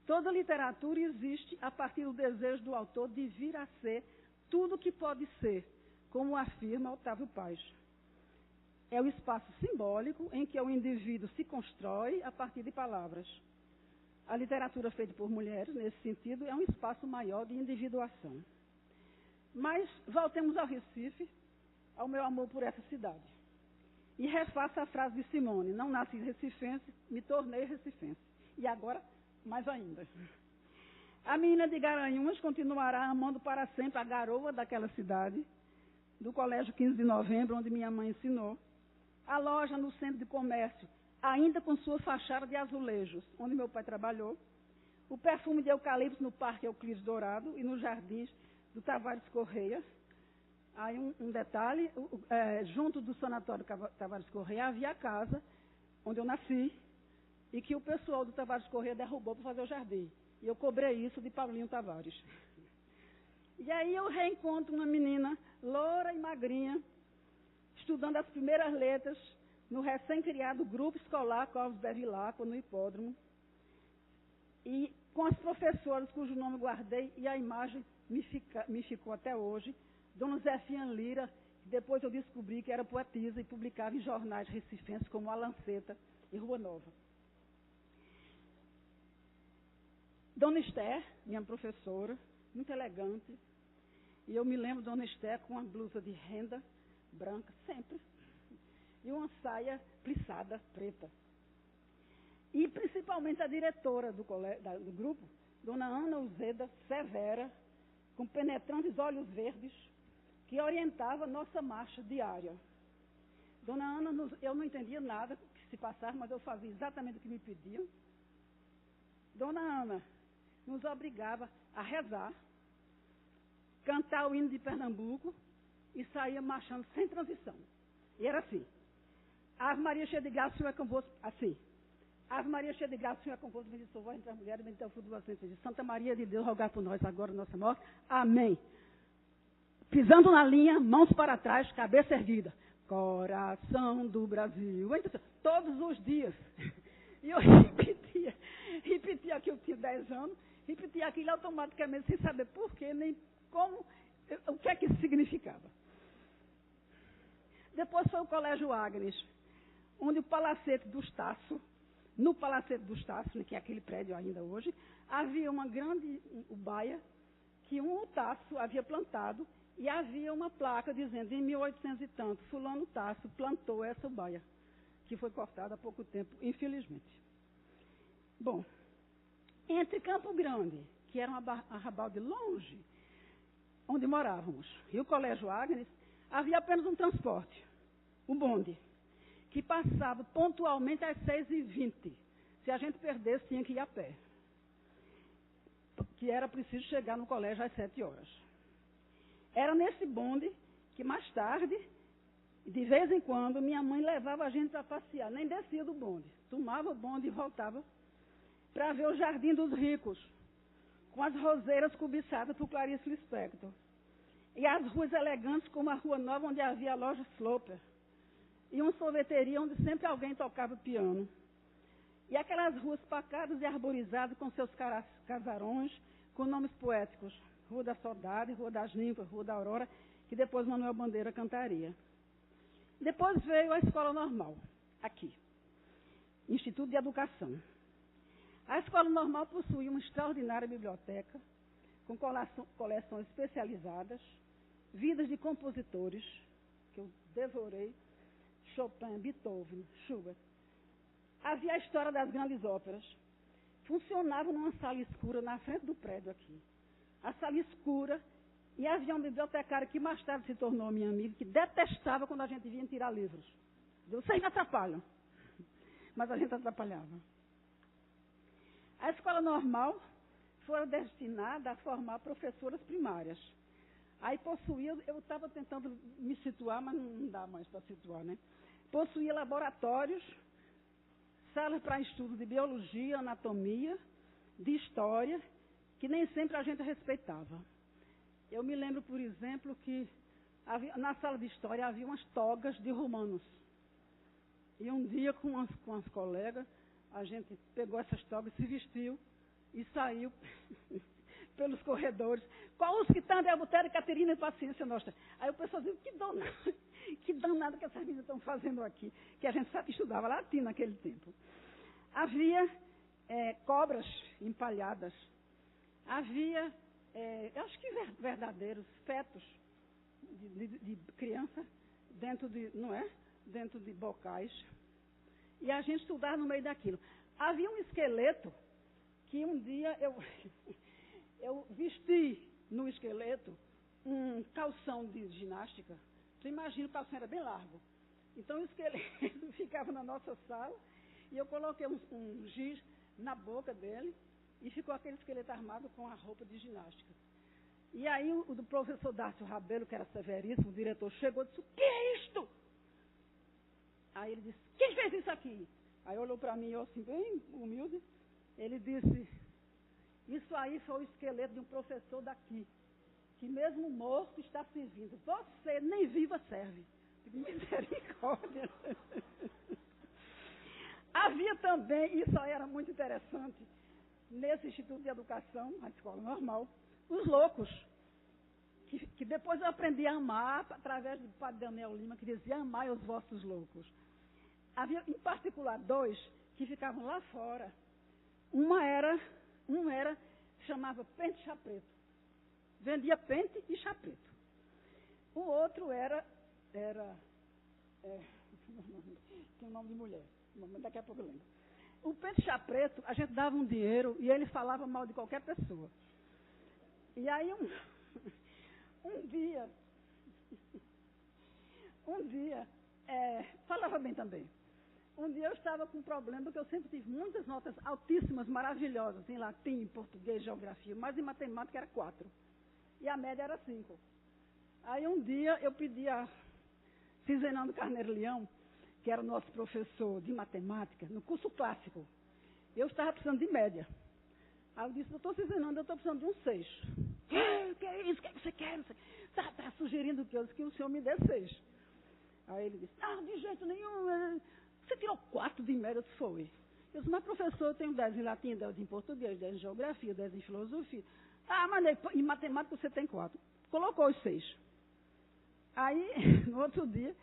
Speaker 3: Toda literatura existe a partir do desejo do autor de vir a ser tudo o que pode ser, como afirma Otávio Paz. É o espaço simbólico em que o indivíduo se constrói a partir de palavras. A literatura feita por mulheres, nesse sentido, é um espaço maior de individuação. Mas voltemos ao Recife, ao meu amor por essa cidade. E refaça a frase de Simone, não nasci recifense, me tornei recifense. E agora, mais ainda. A menina de Garanhuns continuará amando para sempre a garoa daquela cidade, do Colégio 15 de Novembro, onde minha mãe ensinou, a loja no centro de comércio, ainda com sua fachada de azulejos, onde meu pai trabalhou, o perfume de eucalipto no Parque Euclides Dourado e nos jardins do Tavares Correia. Aí um detalhe, junto do sanatório Tavares Correia havia a casa onde eu nasci e que o pessoal do Tavares Correia derrubou para fazer o jardim. E eu cobrei isso de Paulinho Tavares. E aí eu reencontro uma menina loura e magrinha, estudando as primeiras letras no recém-criado grupo escolar Covos Bevilacqua, no hipódromo, e com as professoras cujo nome guardei e a imagem me ficou até hoje, Dona Zefinha Lira, que depois eu descobri que era poetisa e publicava em jornais recifenses como A Lanceta e Rua Nova. Dona Esther, minha professora, muito elegante, e eu me lembro de Dona Esther com uma blusa de renda branca, sempre, e uma saia plissada, preta. E principalmente a diretora do grupo, Dona Ana Uzeda Severa, com penetrantes olhos verdes, que orientava nossa marcha diária. Dona Ana, eu não entendia nada que se passava, mas eu fazia exatamente o que me pediam. Dona Ana nos obrigava a rezar, cantar o hino de Pernambuco e saía marchando sem transição. E era assim. Ave Maria cheia de graça, o Senhor é convosco. Assim. Ave Maria cheia de graça, o Senhor é convosco. Bendita sois vós entre as mulheres, bendito é o fruto do vosso ventre. Santa Maria de Deus, rogai por nós agora, nossa morte. Amém. Pisando na linha, mãos para trás, cabeça erguida. Coração do Brasil. Todos os dias. E eu repetia que eu tinha 10 anos, repetia aquilo automaticamente, sem saber por quê, nem como, o que é que isso significava. Depois foi o Colégio Agnes, onde o Palacete dos Tasso, no Palacete dos Tasso, que é aquele prédio ainda hoje, havia uma grande ubaia que um Tasso havia plantado e havia uma placa dizendo, em 1800 e tanto, fulano Tasso plantou essa ubaia, que foi cortada há pouco tempo, infelizmente. Bom, entre Campo Grande, que era uma arrabal de longe, onde morávamos, e o Colégio Agnes, havia apenas um transporte, o bonde, que passava pontualmente às 6h20. Se a gente perdesse, tinha que ir a pé. Que era preciso chegar no colégio às 7 horas. Era nesse bonde que mais tarde, de vez em quando, minha mãe levava a gente para passear. Nem descia do bonde. Tomava o bonde e voltava para ver o Jardim dos Ricos, com as roseiras cobiçadas por Clarice Lispector. E as ruas elegantes, como a Rua Nova, onde havia a loja Sloper. E uma sorveteria onde sempre alguém tocava piano. E aquelas ruas pacadas e arborizadas com seus casarões, com nomes poéticos. Rua da Saudade, Rua das Ninfas, Rua da Aurora, que depois Manuel Bandeira cantaria. Depois veio a Escola Normal, aqui. Instituto de Educação. A Escola Normal possuía uma extraordinária biblioteca, com coleções especializadas, vidas de compositores, que eu devorei, Chopin, Beethoven, Schubert. Havia a história das grandes óperas. Funcionava numa sala escura na frente do prédio aqui. A sala escura, e havia um bibliotecário que mais tarde se tornou minha amiga, que detestava quando a gente vinha tirar livros. Vocês me atrapalham. Mas a gente atrapalhava. A Escola Normal foi destinada a formar professoras primárias. Aí possuía, eu estava tentando me situar, mas não dá mais para situar, né? Possuía laboratórios, salas para estudo de biologia, anatomia, de história, que nem sempre a gente respeitava. Eu me lembro, por exemplo, que na sala de história havia umas togas de romanos. E um dia, com as colegas, a gente pegou essas togas, se vestiu e saiu pelos corredores. Qual os que estão de Albuquerque, Caterina e Paciência Nossa? Aí o pessoal dizia, que danado que essas meninas estão fazendo aqui. Que a gente estudava latim naquele tempo. Havia cobras empalhadas. Havia, acho que verdadeiros fetos de criança dentro de, não é? Dentro de bocais. E a gente estudava no meio daquilo. Havia um esqueleto que um dia eu vesti no esqueleto um calção de ginástica. Você imagina, o calção era bem largo. Então o esqueleto ficava na nossa sala e eu coloquei um giz na boca dele e ficou aquele esqueleto armado com a roupa de ginástica. E aí o do professor Dácio Rabelo, que era severíssimo, o diretor, chegou e disse, o que é isto? Aí ele disse, quem fez isso aqui? Aí olhou para mim, eu assim, bem humilde, ele disse, isso aí foi o esqueleto de um professor daqui, que mesmo morto está servindo. Você nem viva serve. Misericórdia. Havia também, isso aí era muito interessante, nesse Instituto de Educação, a Escola Normal, os loucos, que depois eu aprendi a amar, através do padre Daniel Lima, que dizia, amai os vossos loucos. Havia, em particular, dois que ficavam lá fora. Um era, chamava Pente Chá Preto. Vendia pente e chá preto. O outro tem um nome de mulher, daqui a pouco eu lembro. O Pente Chá Preto, a gente dava um dinheiro e ele falava mal de qualquer pessoa. E aí um dia, falava bem também. Um dia eu estava com um problema, porque eu sempre tive muitas notas altíssimas, maravilhosas, em latim, português, geografia, mas em matemática era 4. E a média era 5. Aí um dia eu pedi a Cizenando Carneiro Leão, que era o nosso professor de matemática, no curso clássico. Eu estava precisando de média. Aí eu disse, doutor Cizenando, eu estou precisando de um 6. Que é isso? O que você quer? Está sugerindo que o senhor me dê 6. Aí ele disse, de jeito nenhum. Você tirou 4 de média, que foi? Eu disse, mas professor, eu tenho 10 em latim, 10 em português, 10 em geografia, 10 em filosofia. Mas em matemática você tem 4. Colocou os 6. Aí, no outro dia,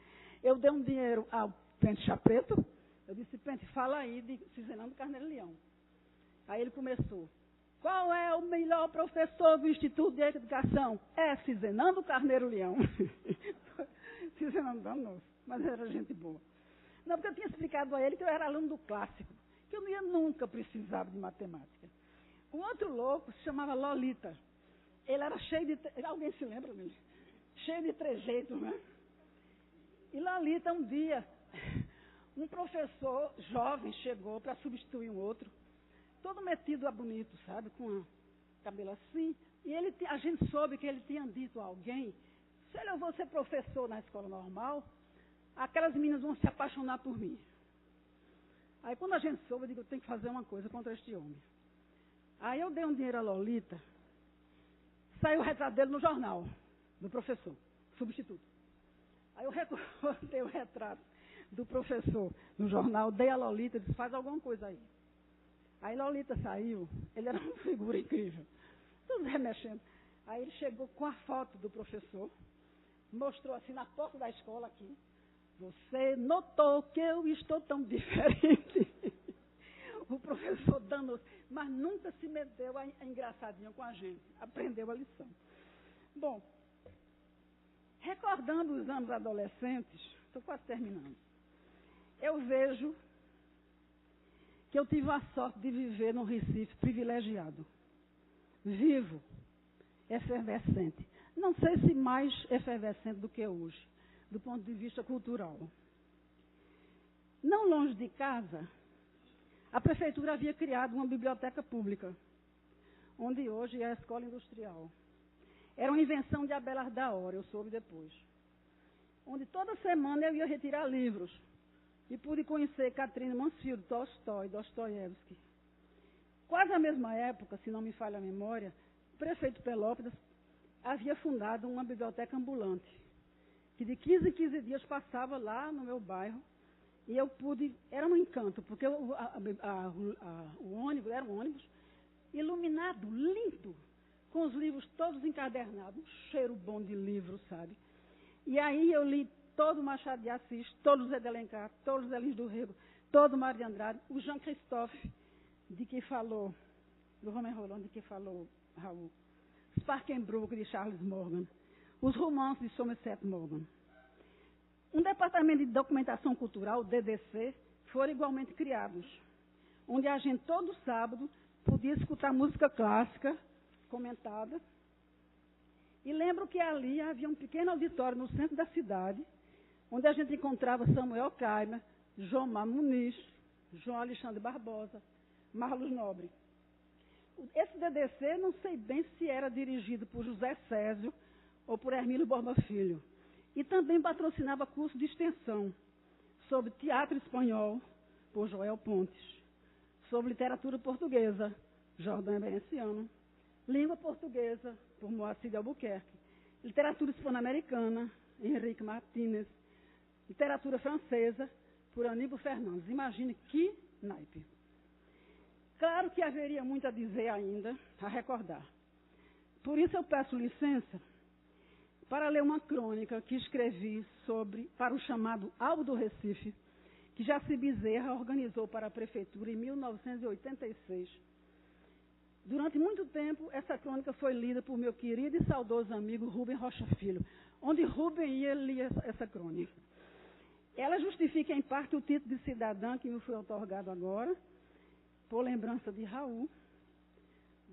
Speaker 3: Eu dei um dinheiro ao Pente Chapreto. Eu disse, Pente, fala aí de Cizenando Carneiro Leão. Aí ele começou. Qual é o melhor professor do Instituto de Educação? É Cizenando Carneiro Leão. Cizenando danou, mas era gente boa. Não, porque eu tinha explicado a ele que eu era aluno do clássico, que eu não ia nunca precisar de matemática. Um outro louco se chamava Lolita. Ele era cheio de... Alguém se lembra dele? Cheio de trejeitos, né? E Lolita, um dia, um professor jovem chegou para substituir um outro, todo metido a bonito, sabe? Com o cabelo assim. E a gente soube que ele tinha dito a alguém, se eu vou ser professor na escola normal, aquelas meninas vão se apaixonar por mim. Aí quando a gente soube, eu digo, eu tenho que fazer uma coisa contra este homem. Aí eu dei um dinheiro a Lolita, saiu o retrato dele no jornal, do professor, substituto. Aí eu recortei o retrato do professor no jornal, dei a Lolita e disse, faz alguma coisa aí. Aí Lolita saiu, ele era uma figura incrível, tudo remexendo. Aí ele chegou com a foto do professor, mostrou assim na porta da escola aqui, você notou que eu estou tão diferente. O professor dando, mas nunca se meteu a engraçadinha com a gente, aprendeu a lição. Bom, recordando os anos adolescentes, estou quase terminando, eu vejo que eu tive a sorte de viver num Recife privilegiado, vivo, efervescente. Não sei se mais efervescente do que hoje, do ponto de vista cultural. Não longe de casa, a prefeitura havia criado uma biblioteca pública, onde hoje é a escola industrial. Era uma invenção de Abelardo da Hora, eu soube depois. Onde toda semana eu ia retirar livros. E pude conhecer Katrina Mansfield, Tolstói, Dostoiévski. Quase à mesma época, se não me falha a memória, o prefeito Pelópidas havia fundado uma biblioteca ambulante, que de 15 em 15 dias passava lá no meu bairro, e eu pude, era um encanto, porque o ônibus, era um ônibus, iluminado, lindo, com os livros todos encadernados, um cheiro bom de livro, sabe? E aí eu li todo Machado de Assis, todo Zé de Alencar, todo Zé Lins do Rego, todo Mário de Andrade, o Jean Christophe, de que falou, do Romain Rolland, de que falou Raul, Sparkenbrook, de Charles Morgan, os romances de Somerset Maugham. Um departamento de documentação cultural, DDC, foram igualmente criados, onde a gente todo sábado podia escutar música clássica comentada. E lembro que ali havia um pequeno auditório no centro da cidade, onde a gente encontrava Samuel Kaimer, João Mar Muniz, João Alexandre Barbosa, Marlos Nobre. Esse DDC, não sei bem se era dirigido por José Césio ou por Hermílio Borba Filho. E também patrocinava curso de extensão sobre teatro espanhol, por Joel Pontes, sobre literatura portuguesa, Jordão Emerenciano, língua portuguesa, por Moacir de Albuquerque, literatura hispano-americana, Henrique Martínez, literatura francesa, por Aníbal Fernandes. Imagine que naipe. Claro que haveria muito a dizer ainda, a recordar. Por isso eu peço licença para ler uma crônica que escrevi para o chamado Álbum do Recife, que Jaci Bezerra organizou para a prefeitura em 1986. Durante muito tempo, essa crônica foi lida por meu querido e saudoso amigo Rubem Rocha Filho. Onde Rubem ia, ele lia essa crônica. Ela justifica, em parte, o título de cidadã que me foi otorgado agora, por lembrança de Raul,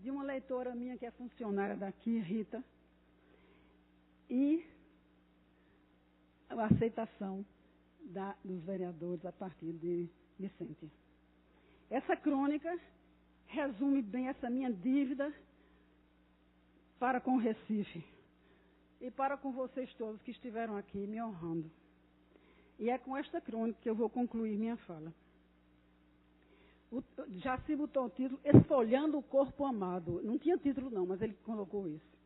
Speaker 3: de uma leitora minha que é funcionária daqui, Rita, e a aceitação dos vereadores a partir de Vicente. Essa crônica resume bem essa minha dívida para com o Recife e para com vocês todos que estiveram aqui me honrando. E é com esta crônica que eu vou concluir minha fala. Jaci botou o título Esfolhando o Corpo Amado. Não tinha título não, mas ele colocou isso.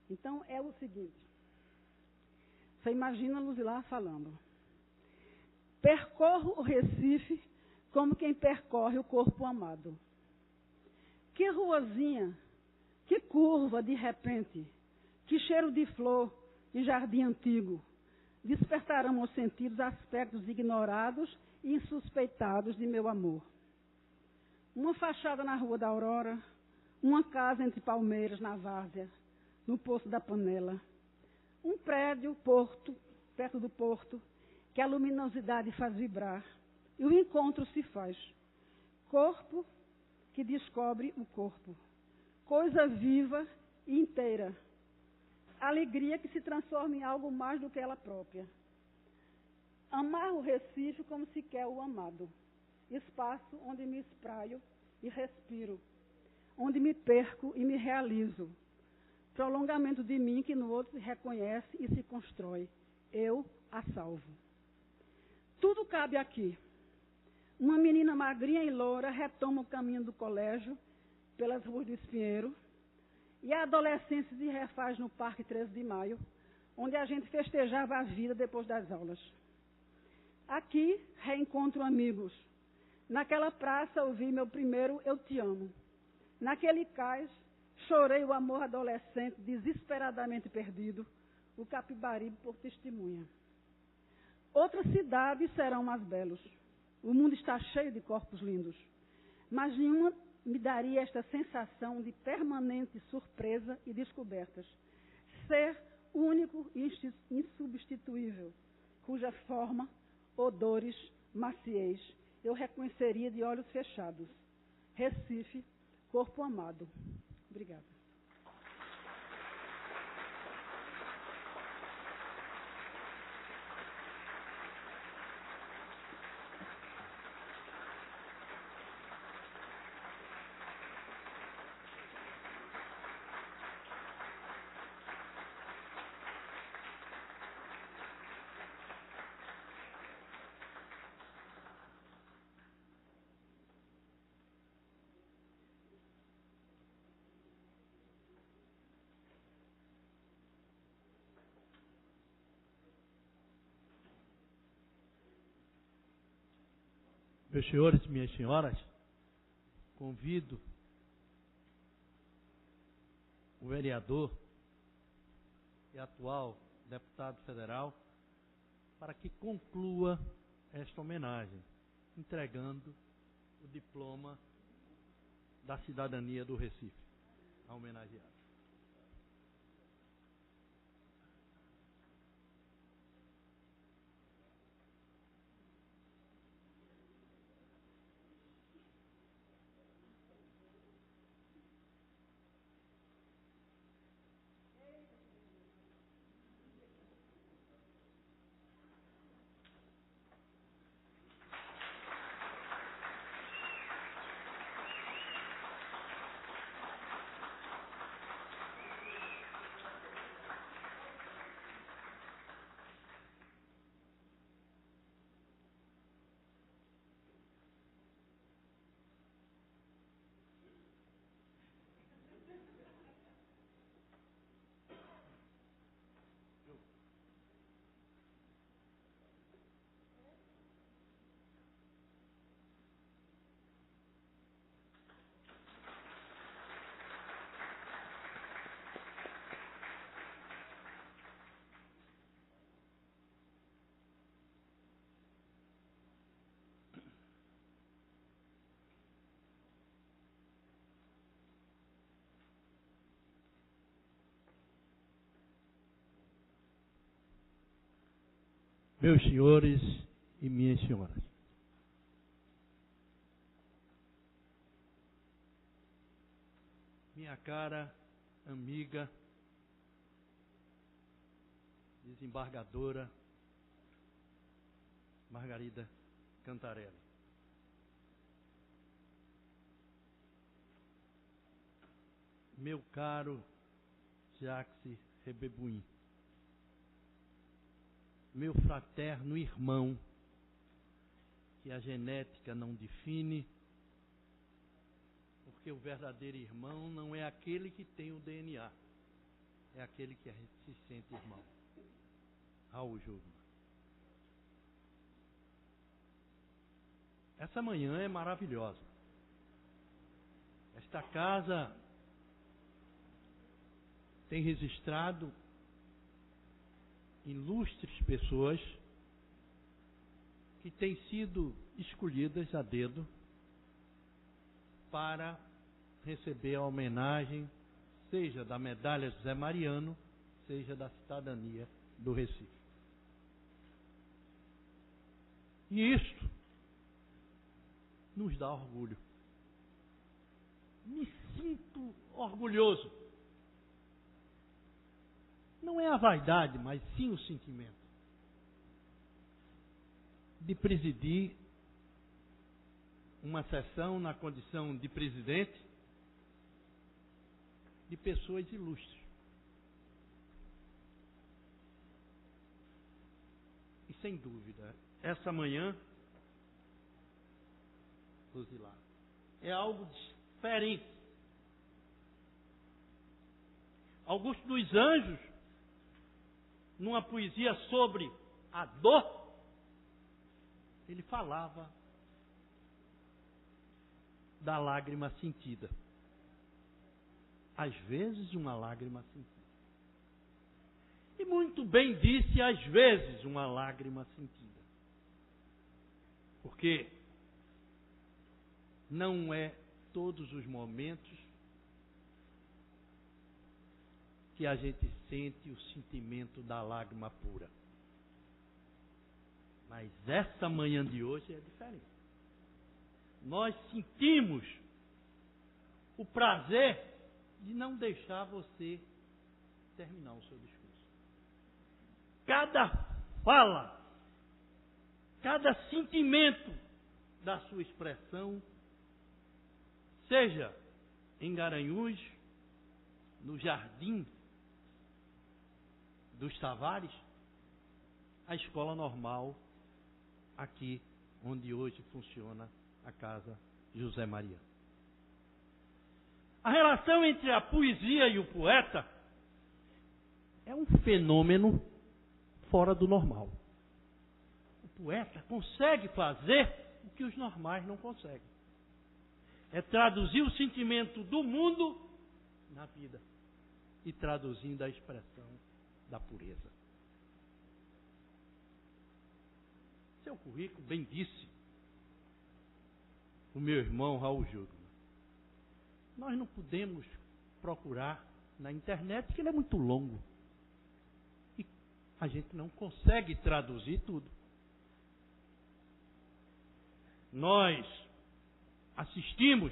Speaker 3: Então é o seguinte. Você imagina Luzilar falando. Percorro o Recife como quem percorre o corpo amado. Que ruazinha, que curva de repente, que cheiro de flor e jardim antigo. despertarão aos sentidos aspectos ignorados e insuspeitados de meu amor. Uma fachada na Rua da Aurora, uma casa entre palmeiras na várzea, no Poço da Panela, um prédio, porto, perto do porto, que a luminosidade faz vibrar, e o encontro se faz. Corpo que descobre o corpo, coisa viva e inteira, alegria que se transforma em algo mais do que ela própria. Amar o Recife como se quer o amado, espaço onde me espraio e respiro, onde me perco e me realizo, prolongamento de mim que no outro se reconhece e se constrói, eu a salvo. Tudo cabe aqui. Uma menina magrinha e loura retoma o caminho do colégio, pelas ruas do Espinheiro, e a adolescência se refaz no Parque 13 de Maio, onde a gente festejava a vida depois das aulas. Aqui reencontro amigos. Naquela praça ouvi meu primeiro "eu te amo". Naquele cais chorei o amor adolescente desesperadamente perdido, o Capibaribe por testemunha. Outras cidades serão mais belos. O mundo está cheio de corpos lindos, mas nenhuma me daria esta sensação de permanente surpresa e descobertas. Ser único e insubstituível, cuja forma, odores, maciez eu reconheceria de olhos fechados. Recife, corpo amado. Obrigada.
Speaker 1: Meus senhores e minhas senhoras, convido o vereador e atual deputado federal para que conclua esta homenagem, entregando o diploma da cidadania do Recife ao homenageado. Meus senhores e minhas senhoras, minha cara amiga, desembargadora Margarida Cantarelli, meu caro Jacques Rebebuim, meu fraterno irmão, que a genética não define, porque o verdadeiro irmão não é aquele que tem o DNA, é aquele que se sente irmão. Raul Júlio. Essa manhã é maravilhosa. Esta casa tem registrado ilustres pessoas que têm sido escolhidas a dedo para receber a homenagem, seja da medalha José Mariano, seja da cidadania do Recife. E isto nos dá orgulho. Me sinto orgulhoso. Não é a vaidade, mas sim o sentimento de presidir uma sessão na condição de presidente de pessoas ilustres. E sem dúvida, essa manhã, Rosilar, é algo diferente. Augusto dos Anjos, numa poesia sobre a dor, ele falava da lágrima sentida. Às vezes, uma lágrima sentida. E muito bem disse, às vezes, uma lágrima sentida. Porque não é todos os momentos que a gente sente o sentimento da lágrima pura. Mas essa manhã de hoje é diferente. Nós sentimos o prazer de não deixar você terminar o seu discurso. Cada fala, cada sentimento da sua expressão, seja em Garanhuns, no Jardim dos Tavares, a escola normal, aqui onde hoje funciona a Casa José Mariano. A relação entre a poesia e o poeta é um fenômeno fora do normal. O poeta consegue fazer o que os normais não conseguem. É traduzir o sentimento do mundo na vida e traduzindo a expressão da pureza. Seu currículo, bem disse o meu irmão Raul Júlio, nós não podemos procurar na internet porque ele é muito longo. E a gente não consegue traduzir tudo. Nós assistimos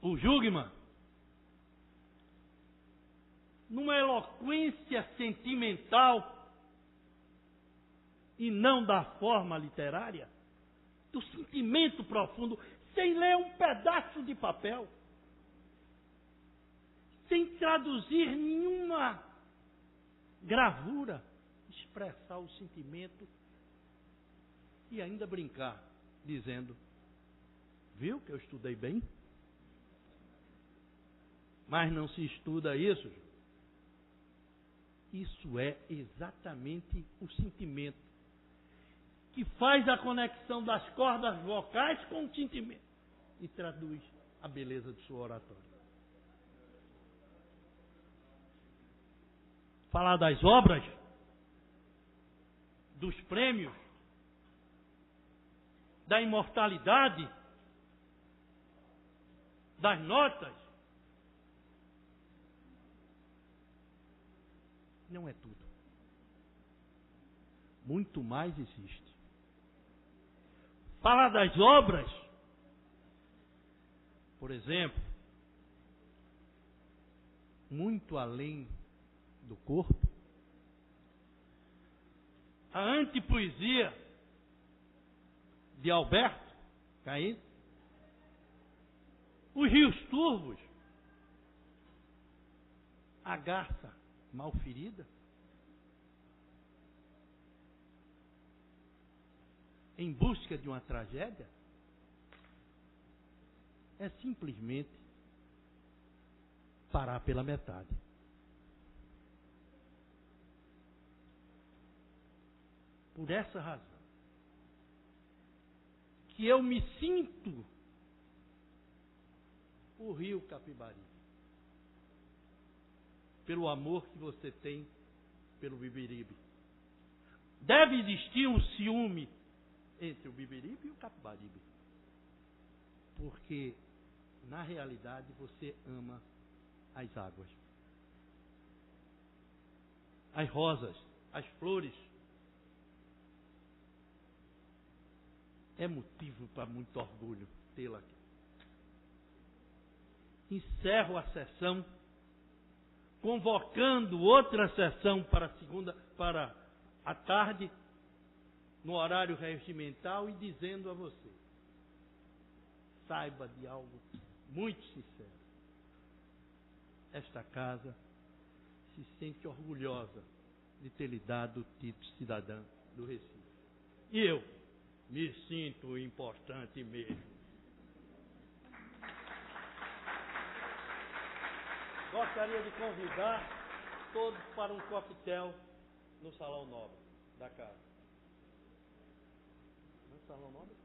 Speaker 1: o Jugman numa eloquência sentimental e não da forma literária, do sentimento profundo, sem ler um pedaço de papel, sem traduzir nenhuma gravura, expressar o sentimento e ainda brincar, dizendo: viu que eu estudei bem? Mas não se estuda isso. Isso é exatamente o sentimento que faz a conexão das cordas vocais com o sentimento e traduz a beleza de sua oratória. Falar das obras, dos prêmios, da imortalidade, das notas, não é tudo. Muito mais existe. Falar das obras, por exemplo, muito além do corpo, a antipoesia de Alberto Caim, os rios turvos, a garça mal ferida, em busca de uma tragédia, é simplesmente parar pela metade. Por essa razão, que eu me sinto o rio Capibari. pelo amor que você tem pelo Bibiribe. Deve existir um ciúme entre o Bibiribe e o Capibaribe. Porque, na realidade, você ama as águas. As rosas, as flores. É motivo para muito orgulho tê-la aqui. Encerro a sessão, convocando outra sessão para a tarde, no horário regimental, e dizendo a você: saiba de algo muito sincero. Esta casa se sente orgulhosa de ter lhe dado o título de cidadã do Recife. E eu me sinto importante mesmo. Gostaria de convidar todos para um coquetel no Salão Nobre da casa. No Salão Nobre?